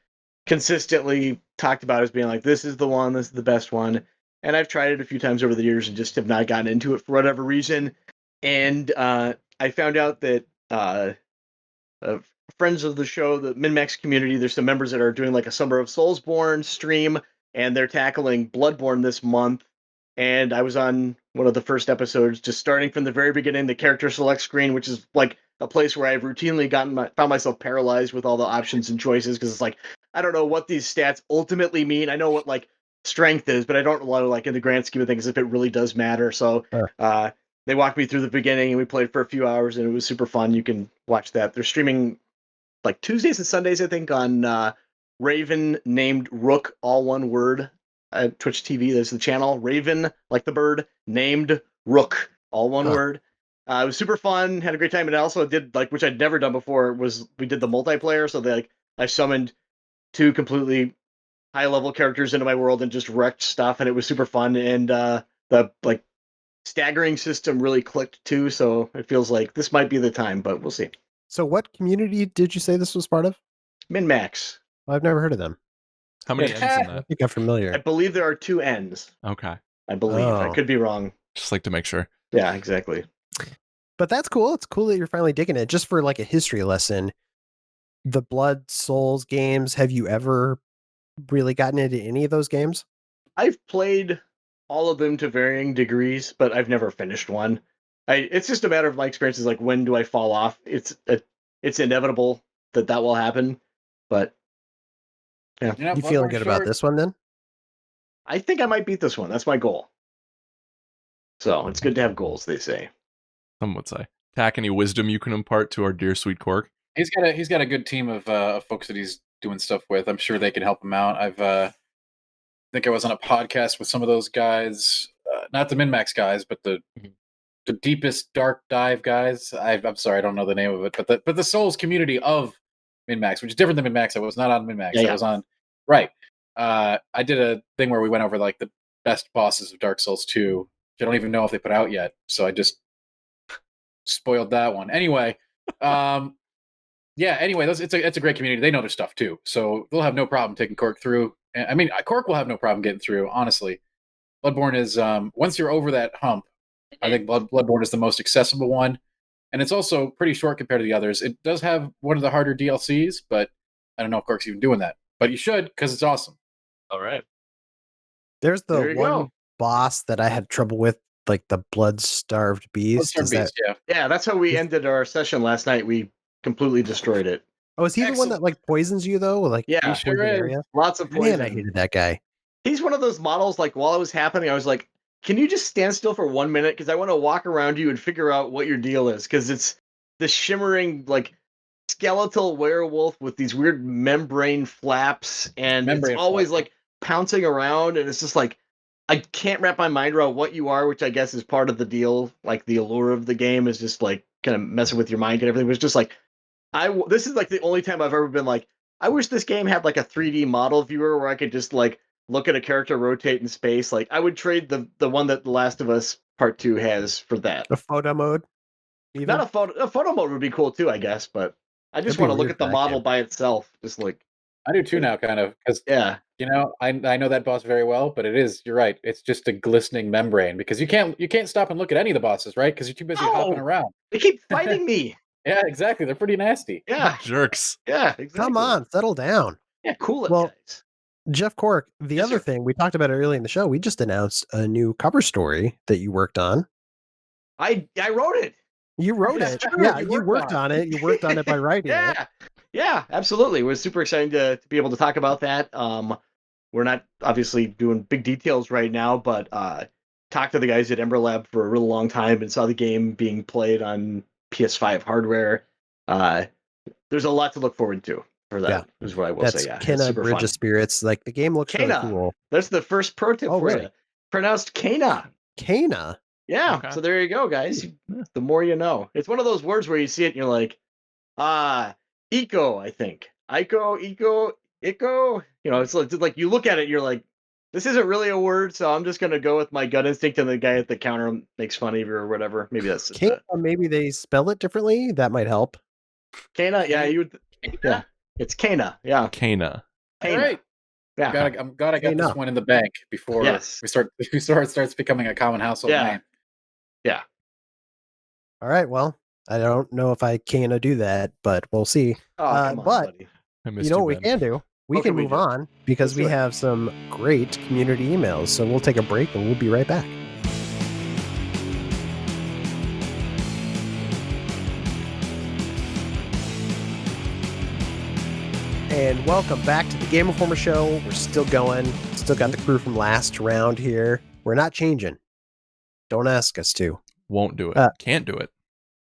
consistently talked about as being like, this is the one, this is the best one. And I've tried it a few times over the years and just have not gotten into it for whatever reason. And I found out that friends of the show, the MinMax community, there's some members that are doing like a Summer of Soulsborne stream, and they're tackling Bloodborne this month. and I was on one of the first episodes, just starting from the very beginning, the character select screen, which is like a place where I've routinely found myself paralyzed with all the options and choices, because it's like, I don't know what these stats ultimately mean. I know what like strength is, but I don't know like in the grand scheme of things if it really does matter. So they walked me through the beginning, and we played for a few hours, and it was super fun. You can watch that. They're streaming like Tuesdays and Sundays, I think, on Raven named Rook, all one word. Twitch TV, there's the channel Raven, like the bird, named Rook, all one word. It was super fun, had a great time, and I also did like, which I'd never done before, was we did the multiplayer. So I summoned 2 completely high level characters into my world and just wrecked stuff, and it was super fun. And the like staggering system really clicked too. So it feels like this might be the time, but we'll see. So what community did you say this was part of? Min-Max. I've never heard of them. How many ends in I that? think I'm familiar. I believe there are 2 N's. Okay. I believe. I could be wrong. Just like to make sure. Yeah, exactly. But that's cool. It's cool that you're finally digging it. Just for like a history lesson, the Blood Souls games, have you ever really gotten into any of those games? I've played all of them to varying degrees, but I've never finished one. It's just a matter of my experiences, like when do I fall off? It's inevitable that will happen, but yeah. You feeling good about this one then? I think I might beat this one. That's my goal. So it's good to have goals, they say. Some would say. Tack, any wisdom you can impart to our dear sweet Cork? He's got a good team of folks that he's doing stuff with. I'm sure they can help him out. I think I was on a podcast with some of those guys, not the Min-Max guys, but the deepest dark dive guys. I'm sorry, I don't know the name of it, but the Souls community of Min-Max, which is different than Min-Max. I was not on Min-Max. Yeah. I was on I did a thing where we went over like the best bosses of Dark Souls 2, which I don't even know if they put out yet. So I just spoiled that one. Anyway, it's a great community. They know their stuff too, so they'll have no problem taking Cork through. I mean, Cork will have no problem getting through. Honestly, Bloodborne is once you're over that hump, I think Bloodborne is the most accessible one, and it's also pretty short compared to the others. It does have one of the harder DLCs, but I don't know if Cork's even doing that. But you should, because it's awesome. All right. There's the There you one go. boss that I had trouble with, like the blood-starved beast. Blood-Starved Beast, yeah. Yeah, that's how we ended our session last night. We completely destroyed it. Oh, is he the one that like poisons you though? Like Yeah, He sure poison is. area? Lots of poison. Man, I hated that guy. He's one of those models, like while it was happening, I was like, can you just stand still for 1 minute? Because I want to walk around you and figure out what your deal is. Because it's this shimmering, like, skeletal werewolf with these weird membrane flaps. And it's always like pouncing around. And it's just like, I can't wrap my mind around what you are, which I guess is part of the deal. Like, the allure of the game is just like kind of messing with your mind and everything. It was just like, this is like the only time I've ever been like, I wish this game had like a 3D model viewer where I could just like look at a character rotate in space. Like I would trade the one that The Last of Us Part 2 has for that. The photo mode? Even? Not a photo mode would be cool too, I guess, but I just That'd be want to look weird at the for that model game. by itself. Just like I do too now, kind of, because yeah. you know I know that boss very well, but you're right. It's just a glistening membrane because you can't stop and look at any of the bosses, right? Because you're too busy hopping around. They keep fighting me. Yeah, exactly. They're pretty nasty. Yeah. Jerks. Yeah, exactly. Come on, settle down. Yeah, cool it, Well, guys. Jeff Cork, the Yes, other sir. thing we talked about it early in the show, we just announced a new cover story that you worked on. I wrote it. You wrote That's it. true. Yeah, You you worked worked on it. You worked on it by writing it. Yeah, absolutely. It was super exciting to be able to talk about that. We're not obviously doing big details right now, but talked to the guys at Ember Lab for a really long time and saw the game being played on PS5 hardware. There's a lot to look forward to for that, is what I will say. Yeah, Kena Bridge of Spirits. Like the game looks really cool. That's the first pro tip for you. Pronounced Kena. Kena. Yeah, Okay. so there you go, guys. The more you know. It's one of those words where you see it and you're like, eco, I think. Ico. You know, it's like you look at it and you're like, this isn't really a word, so I'm just going to go with my gut instinct, and the guy at the counter makes fun of you or whatever. Maybe that's just Kena, maybe they spell it differently. That might help. Kena, yeah, you would. Yeah, it's Kena. Yeah, Kana. All right. Yeah, I'm glad I got this one in the bank before it starts becoming a common household name. Yeah. All right. Well, I don't know if I can do that, but we'll see. Oh, come on, but buddy. I missed you know what we Ben. can do? we can move on because we do it. have some great community emails. So we'll take a break and we'll be right back. And welcome back to the Game Informer Show. We're still going. Still got the crew from last round here. We're not changing. Don't ask us to. Won't do it. Can't do it.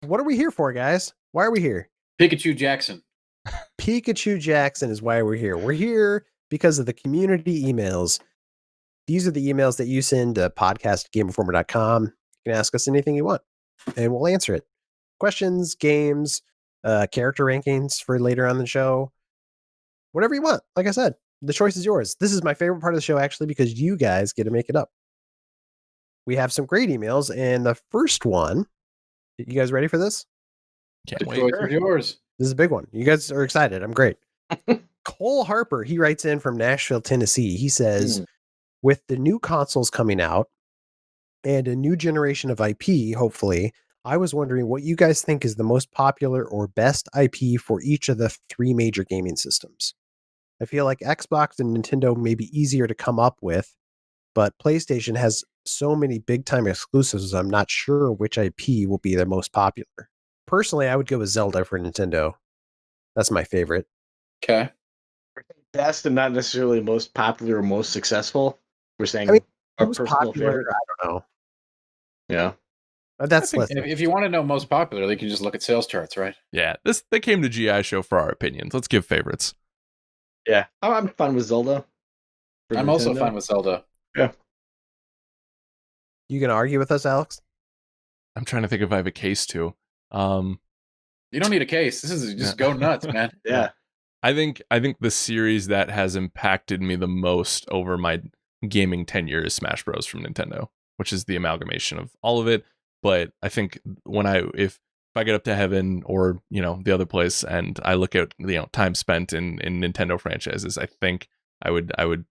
What are we here for, guys? Why are we here? Pikachu Jackson. Pikachu Jackson is why we're here. We're here because of the community emails. These are the emails that you send to podcast@gameinformer.com. You can ask us anything you want, and we'll answer it. Questions, games, character rankings for later on the show. Whatever you want. Like I said, the choice is yours. This is my favorite part of the show, actually, because you guys get to make it up. We have some great emails, and the first one, you guys ready for this? Can't The wait. choice is yours. This is a big one. You guys are excited. I'm great. Cole Harper, he writes in from Nashville, Tennessee. He says, with the new consoles coming out and a new generation of IP, hopefully, I was wondering what you guys think is the most popular or best IP for each of the three major gaming systems. I feel like Xbox and Nintendo may be easier to come up with, but PlayStation has so many big-time exclusives, I'm not sure which IP will be the most popular. Personally, I would go with Zelda for Nintendo. That's my favorite. Okay. Best and not necessarily most popular or most successful. We're saying our Most personal popular, favorite. I don't know. Yeah. That's less. If you want to know most popular, they can just look at sales charts, right? Yeah, they came to GI show for our opinions. Let's give favorites. Yeah. I'm fine with Zelda. for I'm also Nintendo. fine with Zelda. You gonna argue with us, Alex? I'm trying to think if I have a case to. You don't need a case. This is just go nuts, man. Yeah. I think the series that has impacted me the most over my gaming tenure is Smash Bros from Nintendo, which is the amalgamation of all of it. But I think if I get up to heaven or the other place and I look at time spent in Nintendo franchises, I think I would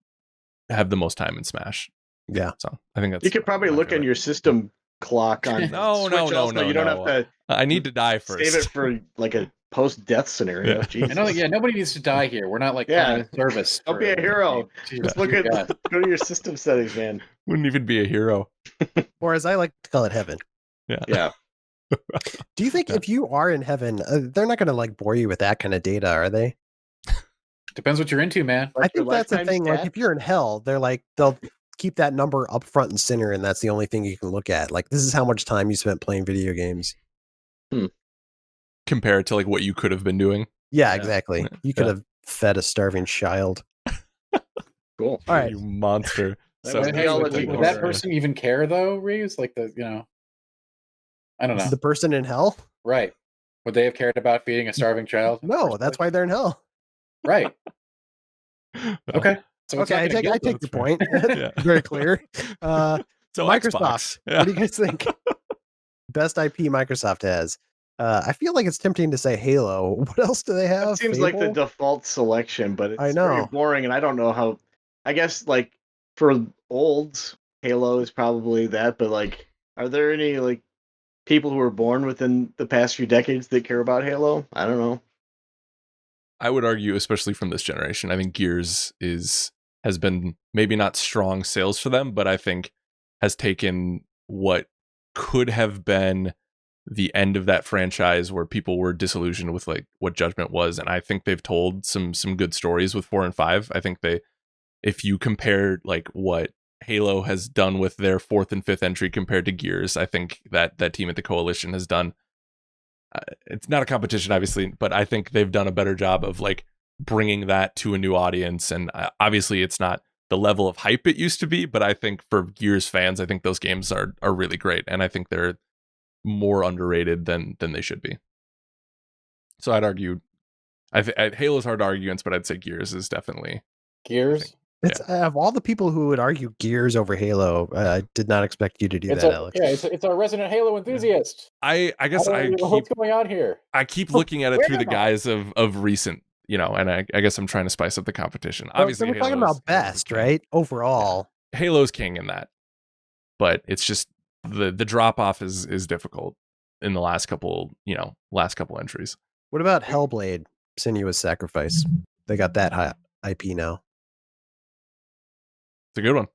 have the most time in Smash. Yeah. So I think that's. You could probably look on your system clock on No, Switch no, also. You don't have to I need to die first. save it for like a post-death scenario. Yeah. Jesus. I know, nobody needs to die here. We're not like Yeah. service. Don't be a hero. Just look at go to your system settings, man. Wouldn't even be a hero. Or as I like to call it, heaven. Yeah. Do you think if you are in heaven, they're not going to like bore you with that kind of data, are they? Depends what you're into, man. I think that's the thing. Like if you're in hell, they'll keep that number up front and center, and that's the only thing you can look at. Like this is how much time you spent playing video games. Compared to like what you could have been doing. Yeah, exactly. You could have fed a starving child. Cool. All right. You monster. So Would that person even care though, Reeves? Like I don't know. The person in hell? Right. Would they have cared about feeding a starving child? No, that's why they're in hell. Right. Okay. So Okay, I take your point. Yeah. Very clear. So Microsoft. Xbox. Yeah. What do you guys think? Best IP Microsoft has. I feel like it's tempting to say Halo. What else do they have? That seems like the default selection, but it's I know. very boring, and I don't know how. I guess like for olds, Halo is probably that, but like, are there any like people who were born within the past few decades that care about Halo? I don't know. I would argue, especially from this generation, I think Gears has been maybe not strong sales for them, but I think has taken what could have been the end of that franchise where people were disillusioned with like what Judgment was, and I think they've told some good stories with 4 and 5. I think if you compare like what Halo has done with their 4th and 5th entry compared to Gears, I think that team at the Coalition has done. It's not a competition, obviously, but I think they've done a better job of like bringing that to a new audience. And obviously, it's not the level of hype it used to be, but I think for Gears fans, I think those games are really great, and I think they're more underrated than they should be. So I'd argue, Halo's hard to argue against, but I'd say Gears is definitely Gears. It's of all the people who would argue Gears over Halo, I did not expect you to do that, Alex. Yeah, it's our resident Halo enthusiast. I guess I don't know what's going on here. I keep looking at it through the guise of recent, and I guess I'm trying to spice up the competition. Obviously, we're talking about best, right? Overall, Halo's king in that, but it's just the drop off is difficult in the last couple entries. What about Hellblade: Senua's Sacrifice? They got that IP now? It's a good one.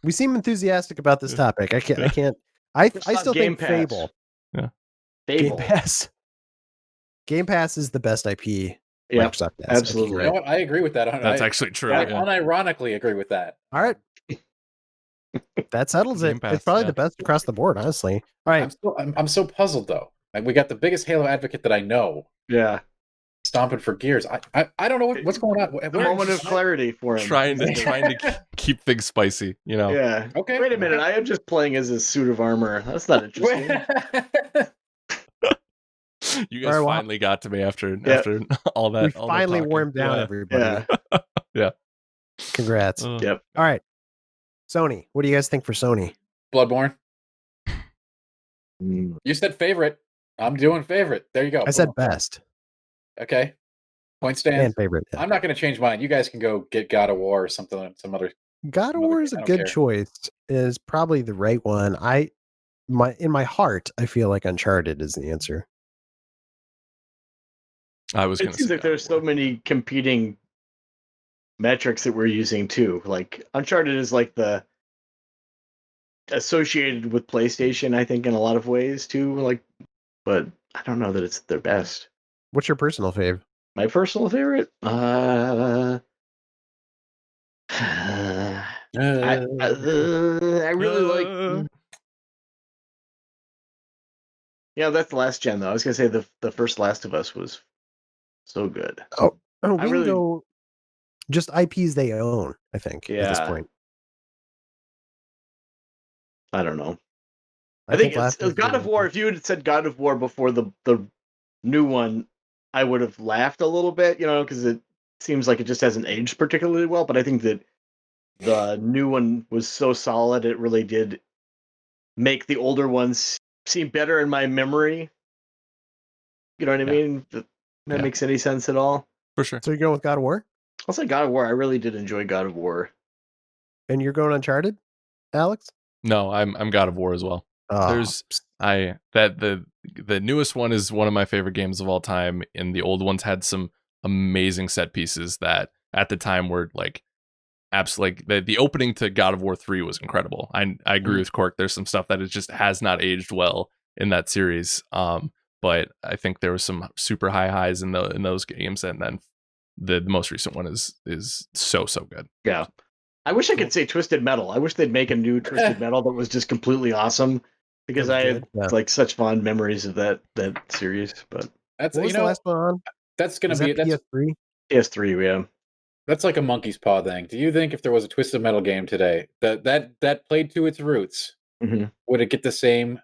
We seem enthusiastic about this topic. I can't. I still Game think Pass. Fable. Yeah. Fable. Game Pass is the best IP Yeah, Microsoft has. absolutely. You know what? I agree with that. That's actually true. I Yeah. unironically agree with that. All right. That settles Game it. Pass, It's probably yeah. the best across the board, honestly. All right. I'm so puzzled though. Like, we got the biggest Halo advocate that I know Yeah. stomping for gears. I don't know what's going on. A moment of clarity for him. Trying to keep things spicy, you know. Yeah. Okay. Wait a minute. I am just playing as a suit of armor. That's not interesting. You guys All right, well, finally got to me after all that. We all that finally talking. warmed down Yeah. everybody. Yeah. Yeah. Congrats. Yep. All right. Sony. What do you guys think for Sony? Bloodborne. Mm. You said favorite. I'm doing favorite. There you go. I said best. Okay. Point stands. And favorite. Yeah. I'm not going to change mine. You guys can go get God of War or something. Some other. God of Another War game, is I a don't good care. choice. Is probably the right one. In my heart, I feel like Uncharted is the answer. I was going It to seems say like there's so many competing metrics that we're using too. Like Uncharted is like the associated with PlayStation, I think, in a lot of ways too. Like, but I don't know that it's their best. What's your personal fave? My personal favorite, I really like. Yeah, that's the last gen though. I was gonna say the first Last of Us was so good. Oh, we I can really- go just IPs they own, I think, at this Yeah. point. I don't know. I think Last it's God of War. If you had said God of War before the new one, I would have laughed a little bit, because it seems like it just hasn't aged particularly well. But I think that the new one was so solid, it really did make the older ones seem better in my memory. You know what I mean? If that makes any sense at all. for sure. So you're going with God of War? I'll say God of War. I really did enjoy God of War. And you're going Uncharted, Alex? No, I'm God of War as well. Oh, There's the newest one is one of my favorite games of all time, and the old ones had some amazing set pieces that at the time were like absolutely the opening to God of War 3 was incredible. I agree with Cork. There's some stuff that it just has not aged well in that series. But I think there was some super high highs in those games, and then the most recent one is so good. Yeah. I wish I could say Twisted Metal. I wish they'd make a new Twisted Metal that was just completely awesome, because I had like such fond memories of that series. But That's what was the last one on? That's going Was to be that PS3? PS3, yeah. That's like a monkey's paw thing. Do you think if there was a Twisted Metal game today that played to its roots, would it get the same,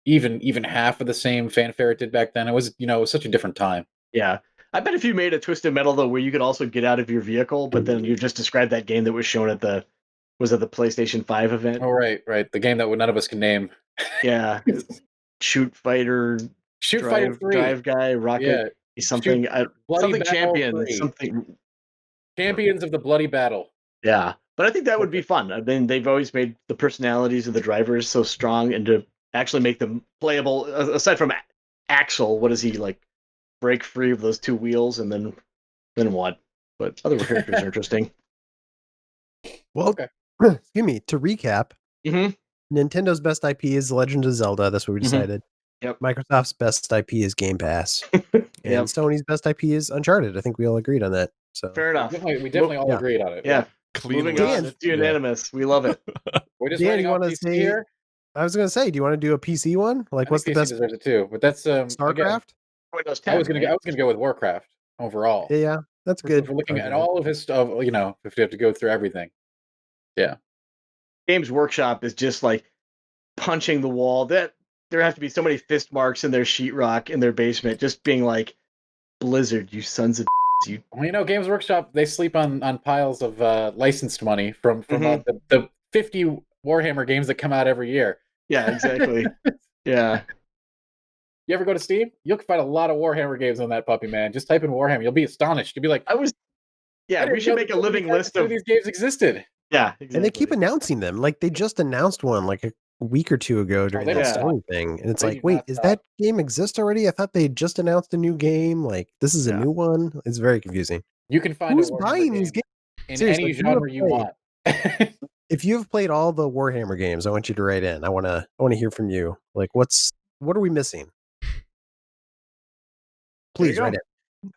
even half of the same fanfare it did back then? It was such a different time. Yeah. I bet if you made a Twisted Metal though, where you could also get out of your vehicle, but then you just described that game that was shown at the PlayStation 5 event. Oh right. The game that none of us can name. Yeah. Shoot Fighter, Fighter 3, Drive Guy, Rocket, something, something champion, something. Champions of the Bloody Battle. Yeah, but I think that would be fun. I mean, they've always made the personalities of the drivers so strong, and to actually make them playable, aside from Axel, what is he like? Break free of those two wheels, and then what? But other characters are interesting. Well, excuse me. To recap, Nintendo's best IP is The Legend of Zelda. That's what we decided. Yep. Microsoft's best IP is Game Pass. And Sony's best IP is Uncharted. I think we all agreed on that. So fair enough. We definitely all agreed on it. Yeah. Cleanly. Moving on, it's unanimous. We love it. We're just Dan, waiting on PC here. I was going to say, do you want to do a PC one? Like, what's the PC best? deserves it too, but that's StarCraft. Again, I was gonna go with Warcraft overall. Yeah, that's good. If we're looking at all of his stuff, if we have to go through everything. Yeah. Games Workshop is just like punching the wall. That there have to be so many fist marks in their sheetrock in their basement, just being like, Blizzard, you sons of you. Well, Games Workshop, they sleep on piles of licensed money from the 50 Warhammer games that come out every year. Yeah, exactly. Yeah. You ever go to Steam? You'll find a lot of Warhammer games on that puppy, man. Just type in Warhammer. You'll be astonished. You'll be like, we should make a living list of these games existed. Yeah, exactly. And they keep announcing them. Like, they just announced one like a week or two ago during the Sony thing. And it's like, wait, is that game exist already? I thought they just announced a new game. Like, this is a new one. It's very confusing. You can find Who's a Warhammer buying these game games? in Seriously, any if you have genre you played- want. If you have played all the Warhammer games, I want you to write in. I want to hear from you. Like, what are we missing? Please write in.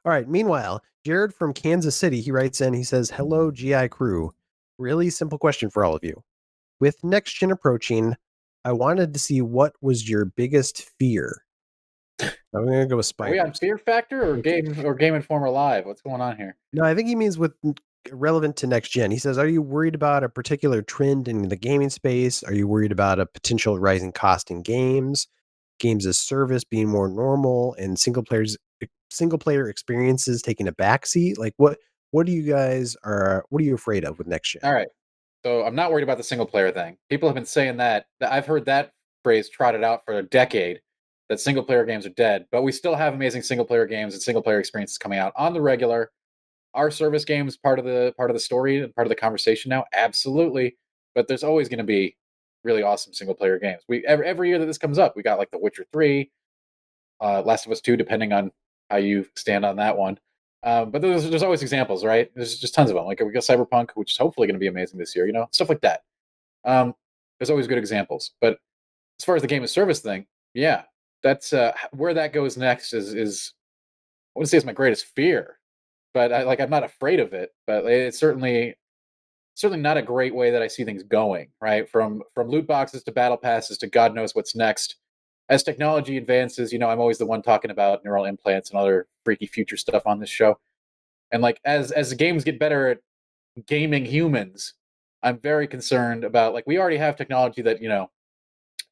All right. Meanwhile, Jared from Kansas City, he writes in. He says, "Hello, GI crew. Really simple question for all of you. With next gen approaching, I wanted to see what was your biggest fear." I'm gonna go with Are we spiders. on Fear Factor or Game Informer Live? What's going on here? No, I think he means with relevant to next gen. He says, "Are you worried about a particular trend in the gaming space? Are you worried about a potential rising cost in games as service being more normal, and single player experiences taking a backseat? Like, what do you guys what are you afraid of with next gen?" All right. So I'm not worried about the single player thing. People have been saying that. I've heard that phrase trotted out for a decade, that single player games are dead, but we still have amazing single player games and single player experiences coming out on the regular. Are service games part of the story and part of the conversation now? Absolutely. But there's always going to be really awesome single player games. We every year that this comes up, we got like The Witcher 3, Last of Us 2, depending on how you stand on that one. But there's always examples, right? There's just tons of them. Like we got Cyberpunk, which is hopefully going to be amazing this year. Stuff like that. There's always good examples. But as far as the game as service thing, yeah, that's where that goes next. Is I wouldn't say it's my greatest fear, but I'm not afraid of it. But it's certainly not a great way that I see things going. Right, from loot boxes to battle passes to God knows what's next. As technology advances, I'm always the one talking about neural implants and other freaky future stuff on this show. And as the games get better at gaming humans, I'm very concerned about we already have technology that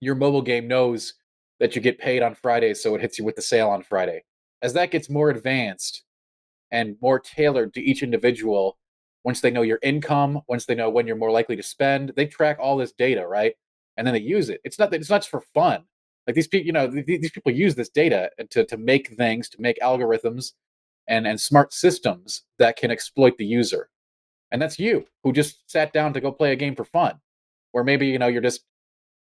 your mobile game knows that you get paid on Fridays, so it hits you with the sale on Friday. As that gets more advanced and more tailored to each individual, once they know your income, once they know when you're more likely to spend, they track all this data, right? And then they use it. It's not just for fun. These people, these people use this data to make things, to make algorithms and smart systems that can exploit the user. And that's you who just sat down to go play a game for fun, or maybe you're just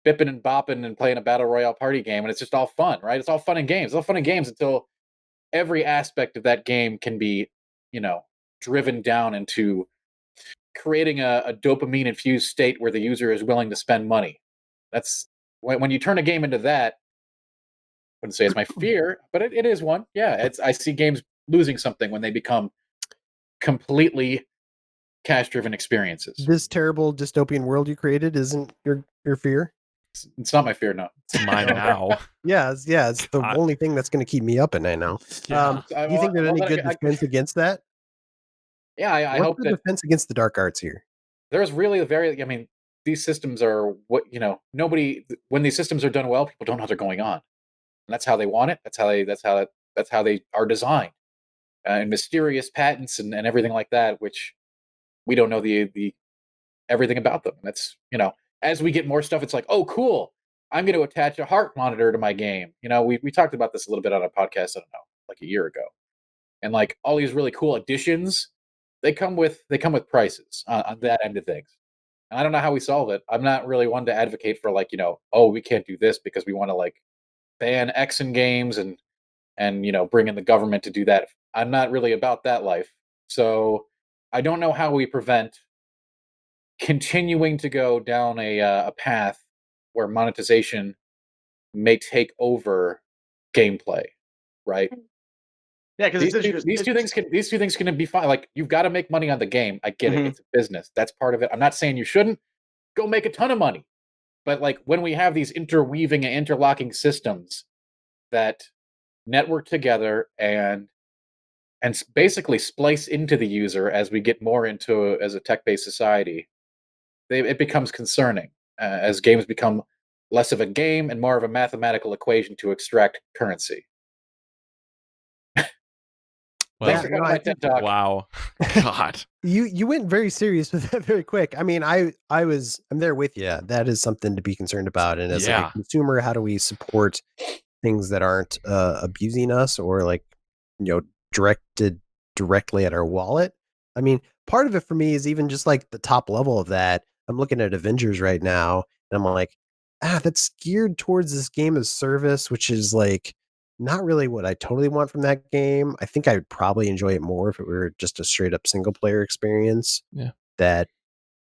bipping and bopping and playing a battle royale party game, and it's just all fun, right? It's all fun and games. It's all fun and games until every aspect of that game can be, driven down into creating a dopamine infused state where the user is willing to spend money. That's when you turn a game into that. I wouldn't say it's my fear, but it is one. Yeah, I see games losing something when they become completely cash-driven experiences. This terrible dystopian world you created isn't your fear? It's not my fear, no. It's mine now. Yeah, it's the only thing that's going to keep me up at night now. Yeah. Do you think there's any good defense against that? Yeah, I What's hope the that defense against the dark arts here? there's really these systems are what, nobody, when these systems are done well, people don't know they're going on. And that's how they want it. That's how they are designed. And mysterious patents and everything like that, which we don't know the everything about them. That's, as we get more stuff, it's like, oh, cool. I'm going to attach a heart monitor to my game. We talked about this a little bit on a podcast, I don't know, like a year ago. And all these really cool additions, they come with prices on that end of things. And I don't know how we solve it. I'm not really one to advocate for oh, we can't do this because we want to ban X in games and bring in the government to do that. I'm not really about that life. So I don't know how we prevent continuing to go down a path where monetization may take over gameplay, right? Yeah, because these two things can be fine. You've got to make money on the game. I get it. It's a business. That's part of it. I'm not saying you shouldn't go make a ton of money, but when we have these interweaving and interlocking systems that network together and basically splice into the user as we get more into as a tech-based society, it becomes concerning as games become less of a game and more of a mathematical equation to extract currency. Well, wow. God. You went very serious with that very quick. I mean, I'm there with you. That is something to be concerned about. And as a consumer, how do we support things that aren't abusing us or directed directly at our wallet? I mean, part of it for me is even just the top level of that. I'm looking at Avengers right now, and I'm like, that's geared towards this game of service, which is not really what I totally want from that game. I think I would probably enjoy it more if it were just a straight up single player experience. Yeah. That,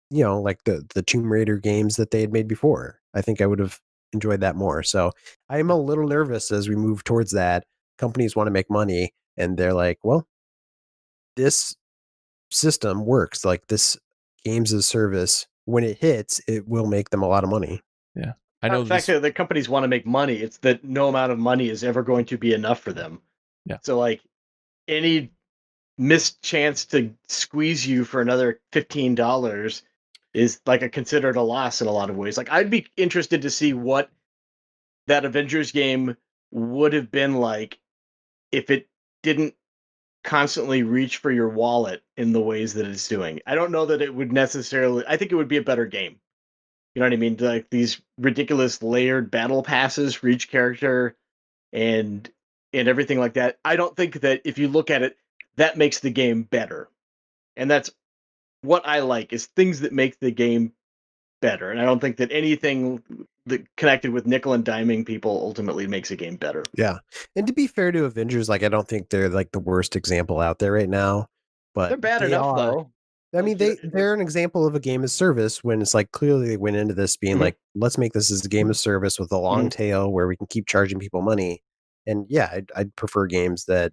like the Tomb Raider games that they had made before. I think I would have enjoyed that more. So I'm a little nervous as we move towards that. Companies want to make money and they're like, well, this system works. Like this games as a service, when it hits, it will make them a lot of money. Yeah. I know the fact that the companies want to make money, it's that no amount of money is ever going to be enough for them. Yeah. So like any missed chance to squeeze you for another $15 is like considered a loss in a lot of ways. Like I'd be interested to see what that Avengers game would have been like if it didn't constantly reach for your wallet in the ways that it's doing. I don't know that it would necessarily. I think it would be a better game. You know what I mean? Like these ridiculous layered battle passes for each character and everything like that. I don't think that if you look at it, that makes the game better. And that's what I like is things that make the game better. And I don't think that anything that connected with nickel and diming people ultimately makes a game better. Yeah. And to be fair to Avengers, like I don't think they're like the worst example out there right now. But they're bad enough though. I mean, they're an example of a game of service when it's like clearly they went into this being like, let's make this as a game of service with a long tail where we can keep charging people money. And yeah, I'd prefer games that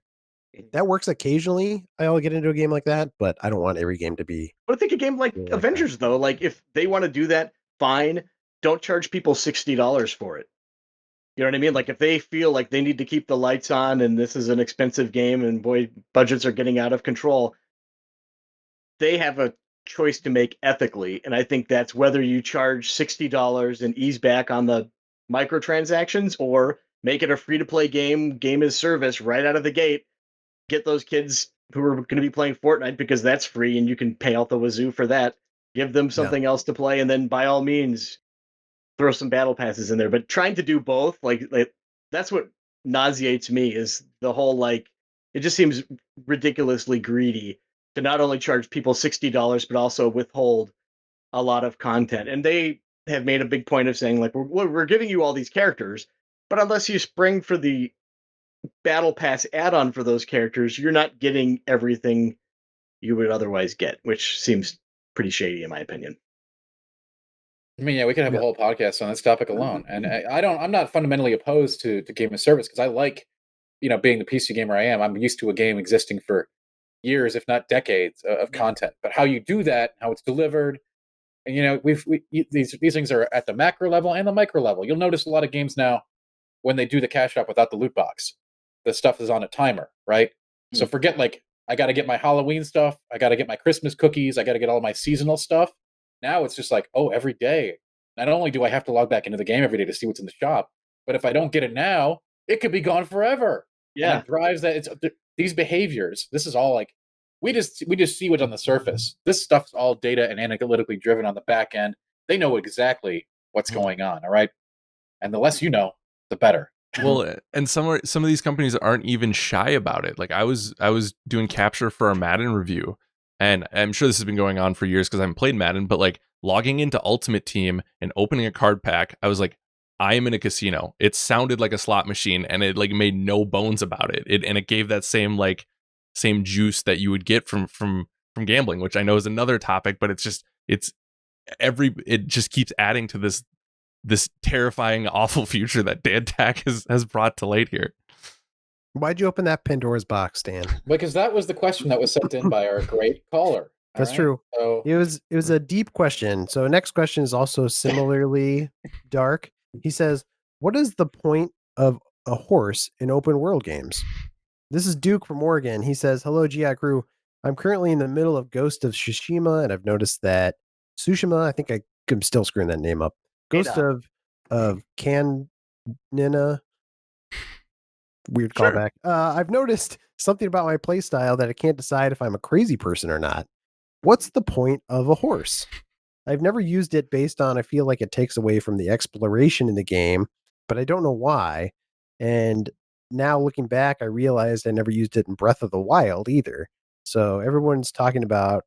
works occasionally. I'll get into a game like that, but I don't want every game to be. But I think a game like Avengers, though, like if they want to do that, fine. Don't charge people $60 for it. You know what I mean? Like if they feel like they need to keep the lights on and this is an expensive game and boy, budgets are getting out of control, they have a choice to make ethically. And I think that's whether you charge $60 and ease back on the microtransactions or make it a free-to-play game as service right out of the gate. Get those kids who are going to be playing Fortnite because that's free and you can pay out the wazoo for that. Give them something else to play, and then by all means, throw some battle passes in there. But trying to do both, like that's what nauseates me is the whole like it just seems ridiculously greedy to not only charge people $60 but also withhold a lot of content. And they have made a big point of saying like we're giving you all these characters, but unless you spring for the battle pass add-on for those characters, you're not getting everything you would otherwise get, which seems pretty shady in my opinion. I mean, yeah, we could have a whole podcast on this topic alone. And I'm not fundamentally opposed to game of service because I like, being the PC gamer I am, I'm used to a game existing for years, if not decades of content. But how you do that, how it's delivered, and these things are at the macro level and the micro level. You'll notice a lot of games now when they do the cash drop without the loot box, the stuff is on a timer, right? So forget like I got to get my Halloween stuff, I got to get my Christmas cookies, I got to get all my seasonal stuff. Now it's just like, oh, every day. Not only do I have to log back into the game every day to see what's in the shop, but if I don't get it now, it could be gone forever. Yeah, and it drives that. It's these behaviors. This is all like we just see what's on the surface. This stuff's all data and analytically driven on the back end. They know exactly what's going on. All right, and the less you know, the better. Well, and some of these companies aren't even shy about it. Like I was doing capture for a Madden review, and I'm sure this has been going on for years because I haven't played Madden, but like logging into Ultimate Team and opening a card pack, I was like, I am in a casino. It sounded like a slot machine, and it like made no bones about it. And it gave that same juice that you would get from gambling, which I know is another topic, but it just keeps adding to this terrifying, awful future that Dan Tack has brought to light here. Why'd you open that Pandora's box, Dan? Because that was the question that was sent in by our great caller. That's true. So it was a deep question. So next question is also similarly dark. He says, what is the point of a horse in open world games? This is Duke from Oregon. He says, hello, GI crew. I'm currently in the middle of Ghost of Tsushima, and I've noticed that Tsushima, I think I'm still screwing that name up. Ghost of Kanina. Weird callback. I've noticed something about my playstyle that I can't decide if I'm a crazy person or not. What's the point of a horse? I've never used it based on I feel like it takes away from the exploration in the game, but I don't know why. And now looking back, I realized I never used it in Breath of the Wild either. So everyone's talking about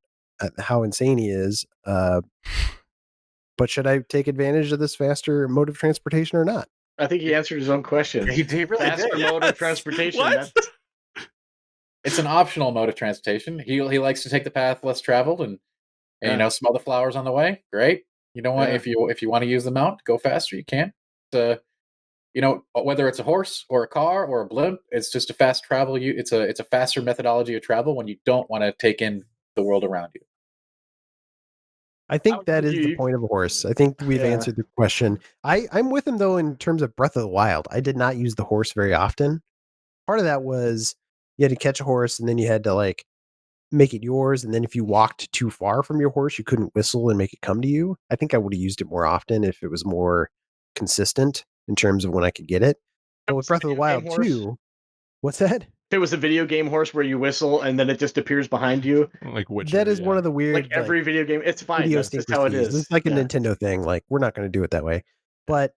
how insane he is. But should I take advantage of this faster mode of transportation or not? I think he answered his own question. He really Faster did. mode of transportation. What? It's an optional mode of transportation. He likes to take the path less traveled and smell the flowers on the way. Great. You know what? If you want to use the mount, go faster. You can. Whether it's a horse or a car or a blimp, it's just a fast travel. It's a faster methodology of travel when you don't want to take in the world around you. I think that is the point of a horse. I think we've answered the question. I'm with him though in terms of Breath of the Wild. I did not use the horse very often. Part of that was you had to catch a horse and then you had to like make it yours. And then if you walked too far from your horse, you couldn't whistle and make it come to you. I think I would have used it more often if it was more consistent in terms of when I could get it. But with Breath of the Wild 2, what's that? If it was a video game horse where you whistle and then it just appears behind you. Like Witcher, that is one of the weird. Like every video game, it's fine. That's just how it is. It's like a Nintendo thing. Like we're not going to do it that way. But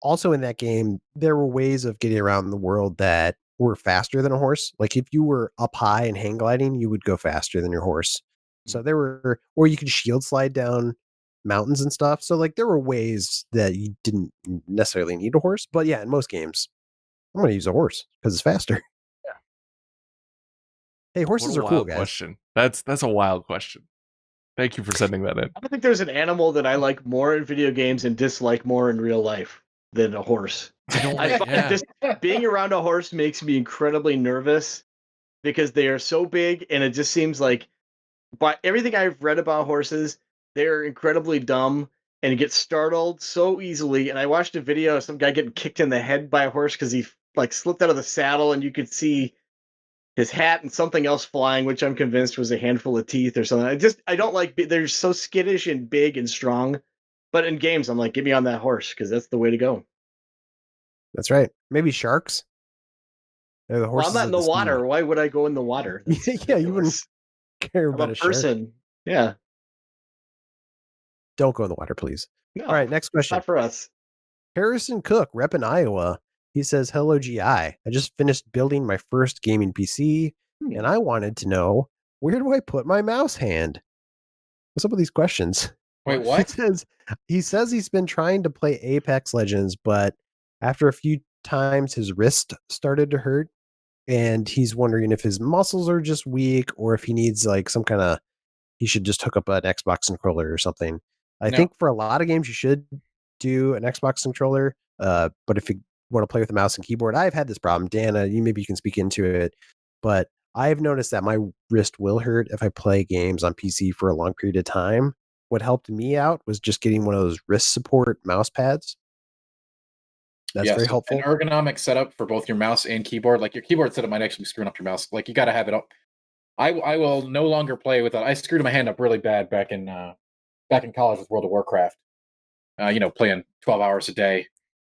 also in that game, there were ways of getting around the world that were faster than a horse. Like if you were up high and hang gliding, you would go faster than your horse. So there were, or you could shield slide down mountains and stuff. So like there were ways that you didn't necessarily need a horse. But yeah, in most games, I'm going to use a horse because it's faster. Yeah. Hey, horses are cool, guys. Question. That's a wild question. Thank you for sending that in. I don't think there's an animal that I like more in video games and dislike more in real life than a horse. I find being around a horse makes me incredibly nervous because they are so big, and it just seems like, by everything I've read about horses, they're incredibly dumb and get startled so easily. And I watched a video of some guy getting kicked in the head by a horse because he like slipped out of the saddle, and you could see his hat and something else flying, which I'm convinced was a handful of teeth or something. I don't like, they're so skittish and big and strong. But in games, I'm like, get me on that horse because that's the way to go. That's right. Maybe sharks. The well, I'm not in the water. Sea. Why would I go in the water? Yeah, you wouldn't care about a person. Shark. Yeah. Don't go in the water, please. No, all right, next question. Not for us. Harrison Cook, rep in Iowa. He says, hello, GI. I just finished building my first gaming PC, and I wanted to know, where do I put my mouse hand? What's up with these questions? Wait, what? He says he's been trying to play Apex Legends, but after a few times, his wrist started to hurt, and he's wondering if his muscles are just weak or if he needs like some kind of, he should just hook up an Xbox controller or something. I think for a lot of games, you should do an Xbox controller, but if you want to play with a mouse and keyboard, I've had this problem. Dana, maybe you can speak into it, but I've noticed that my wrist will hurt if I play games on PC for a long period of time. What helped me out was just getting one of those wrist support mouse pads. That's very helpful. An ergonomic setup for both your mouse and keyboard. Like your keyboard setup might actually be screwing up your mouse. Like you got to have it up. I will no longer play without. I screwed my hand up really bad back in college with World of Warcraft. Playing 12 hours a day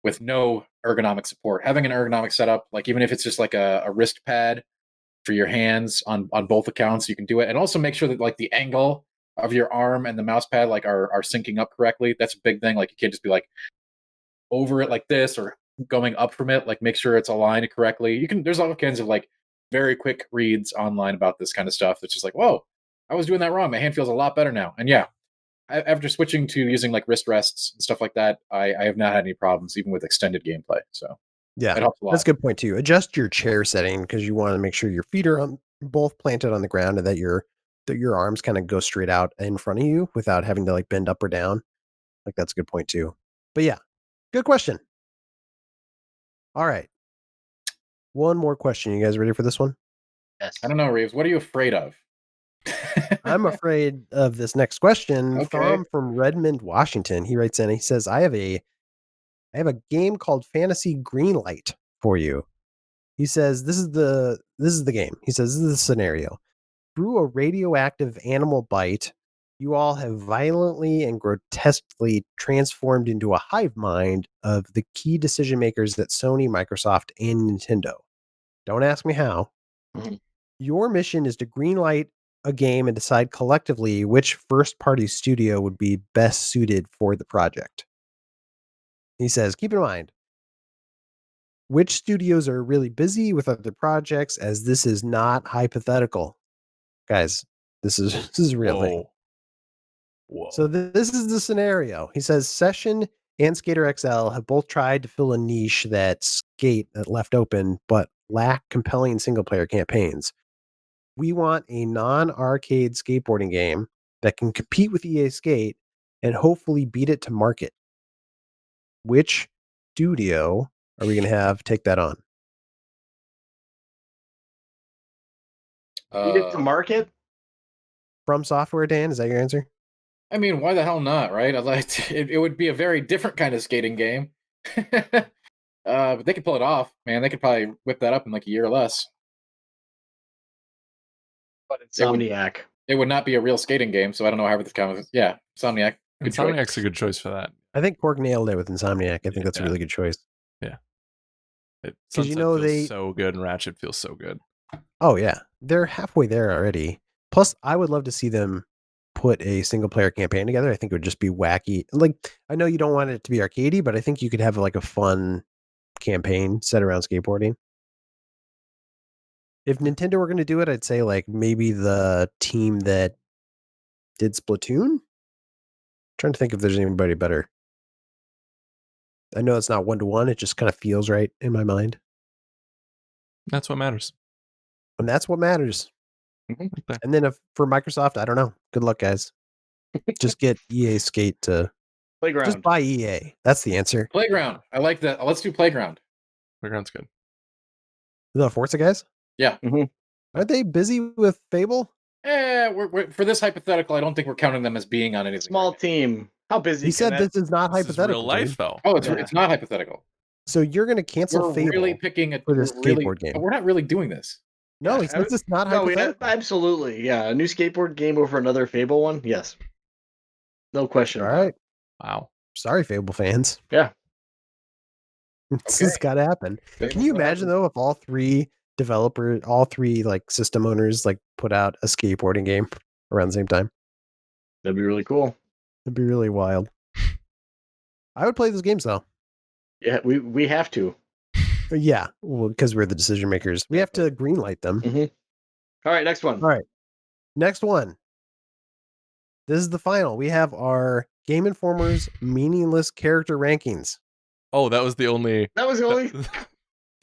with no ergonomic support. Having an ergonomic setup, like even if it's just like a wrist pad for your hands on both accounts, you can do it. And also make sure that like the angle of your arm and the mouse pad like are syncing up correctly. That's a big thing. Like you can't just be like over it like this or going up from it. Like make sure it's aligned correctly. There's all kinds of like very quick reads online about this kind of stuff. That's just like, whoa, I was doing that wrong. My hand feels a lot better now. And yeah, after switching to using like wrist rests and stuff like that, I have not had any problems even with extended gameplay. So yeah, it helps a lot. That's a good point too. Adjust your chair setting because you want to make sure your feet are both planted on the ground and that your arms kind of go straight out in front of you without having to like bend up or down. Like that's a good point too. But yeah, good question. All right. One more question. You guys ready for this one? Yes. I don't know, Reeves. What are you afraid of? I'm afraid of this next question. Okay. Thom from Redmond, Washington. He writes in. He says, "I have a game called Fantasy Greenlight for you." He says, "This is the game." He says, "This is the scenario. Through a radioactive animal bite, you all have violently and grotesquely transformed into a hive mind of the key decision makers at Sony, Microsoft, and Nintendo. Don't ask me how. Mm-hmm. Your mission is to greenlight a game and decide collectively which first-party studio would be best suited for the project." He says, "Keep in mind, which studios are really busy with other projects, as this is not hypothetical." Guys, this is a real thing. Whoa. So this is the scenario. He says, session and Skater XL have both tried to fill a niche that Skate left open, but lack compelling single-player campaigns. We want a non-arcade skateboarding game that can compete with EA Skate and hopefully beat it to market. Which studio are we going to have take that on? Beat it to market? From Software, Dan? Is that your answer? I mean, why the hell not, right? I'd like it would be a very different kind of skating game. But they could pull it off, man. They could probably whip that up in like a year or less. But Insomniac. It would not be a real skating game, so I don't know how this counts. Yeah, Insomniac. Good choice. Insomniac's a good choice for that. I think Cork nailed it with Insomniac. I think that's a really good choice. Yeah. Because Sunset feels so good and Ratchet feels so good. Oh, yeah. They're halfway there already. Plus, I would love to see them put a single-player campaign together. I think it would just be wacky. Like, I know you don't want it to be arcadey, but I think you could have like a fun campaign set around skateboarding. If Nintendo were going to do it, I'd say like maybe the team that did Splatoon. I'm trying to think if there's anybody better. I know it's not 1-to-1. It just kind of feels right in my mind. That's what matters. And that's what matters. Okay. And then for Microsoft, I don't know. Good luck, guys. Just get EA Skate to Playground. Just buy EA. That's the answer. Playground. I like that. Let's do Playground. Playground's good. The Forza guys? Yeah. Mm-hmm. Aren't they busy with Fable? We're for this hypothetical, I don't think we're counting them as being on anything. Small team. How busy? He said this is not This hypothetical. is real life, dude. though. Oh, it's not hypothetical. So you're going to cancel We're Fable really picking for this skateboard game. We're not really doing this. No, Yeah, he says it's not No, hypothetical. absolutely. Yeah, a new skateboard game over another Fable one. Yes, no question. All right. Wow. Sorry, Fable fans. Yeah. This has got to happen. Can you imagine though if all three like system owners like put out a skateboarding game around the same time? That'd be really cool. It'd be really wild. I would play those games though. Yeah, we have to. Yeah, well, because we're the decision makers. We have to greenlight them. Mm-hmm. All right, next one. All right. Next one. This is the final. We have our Game Informer's meaningless character rankings. Oh, that was the only. That was the only.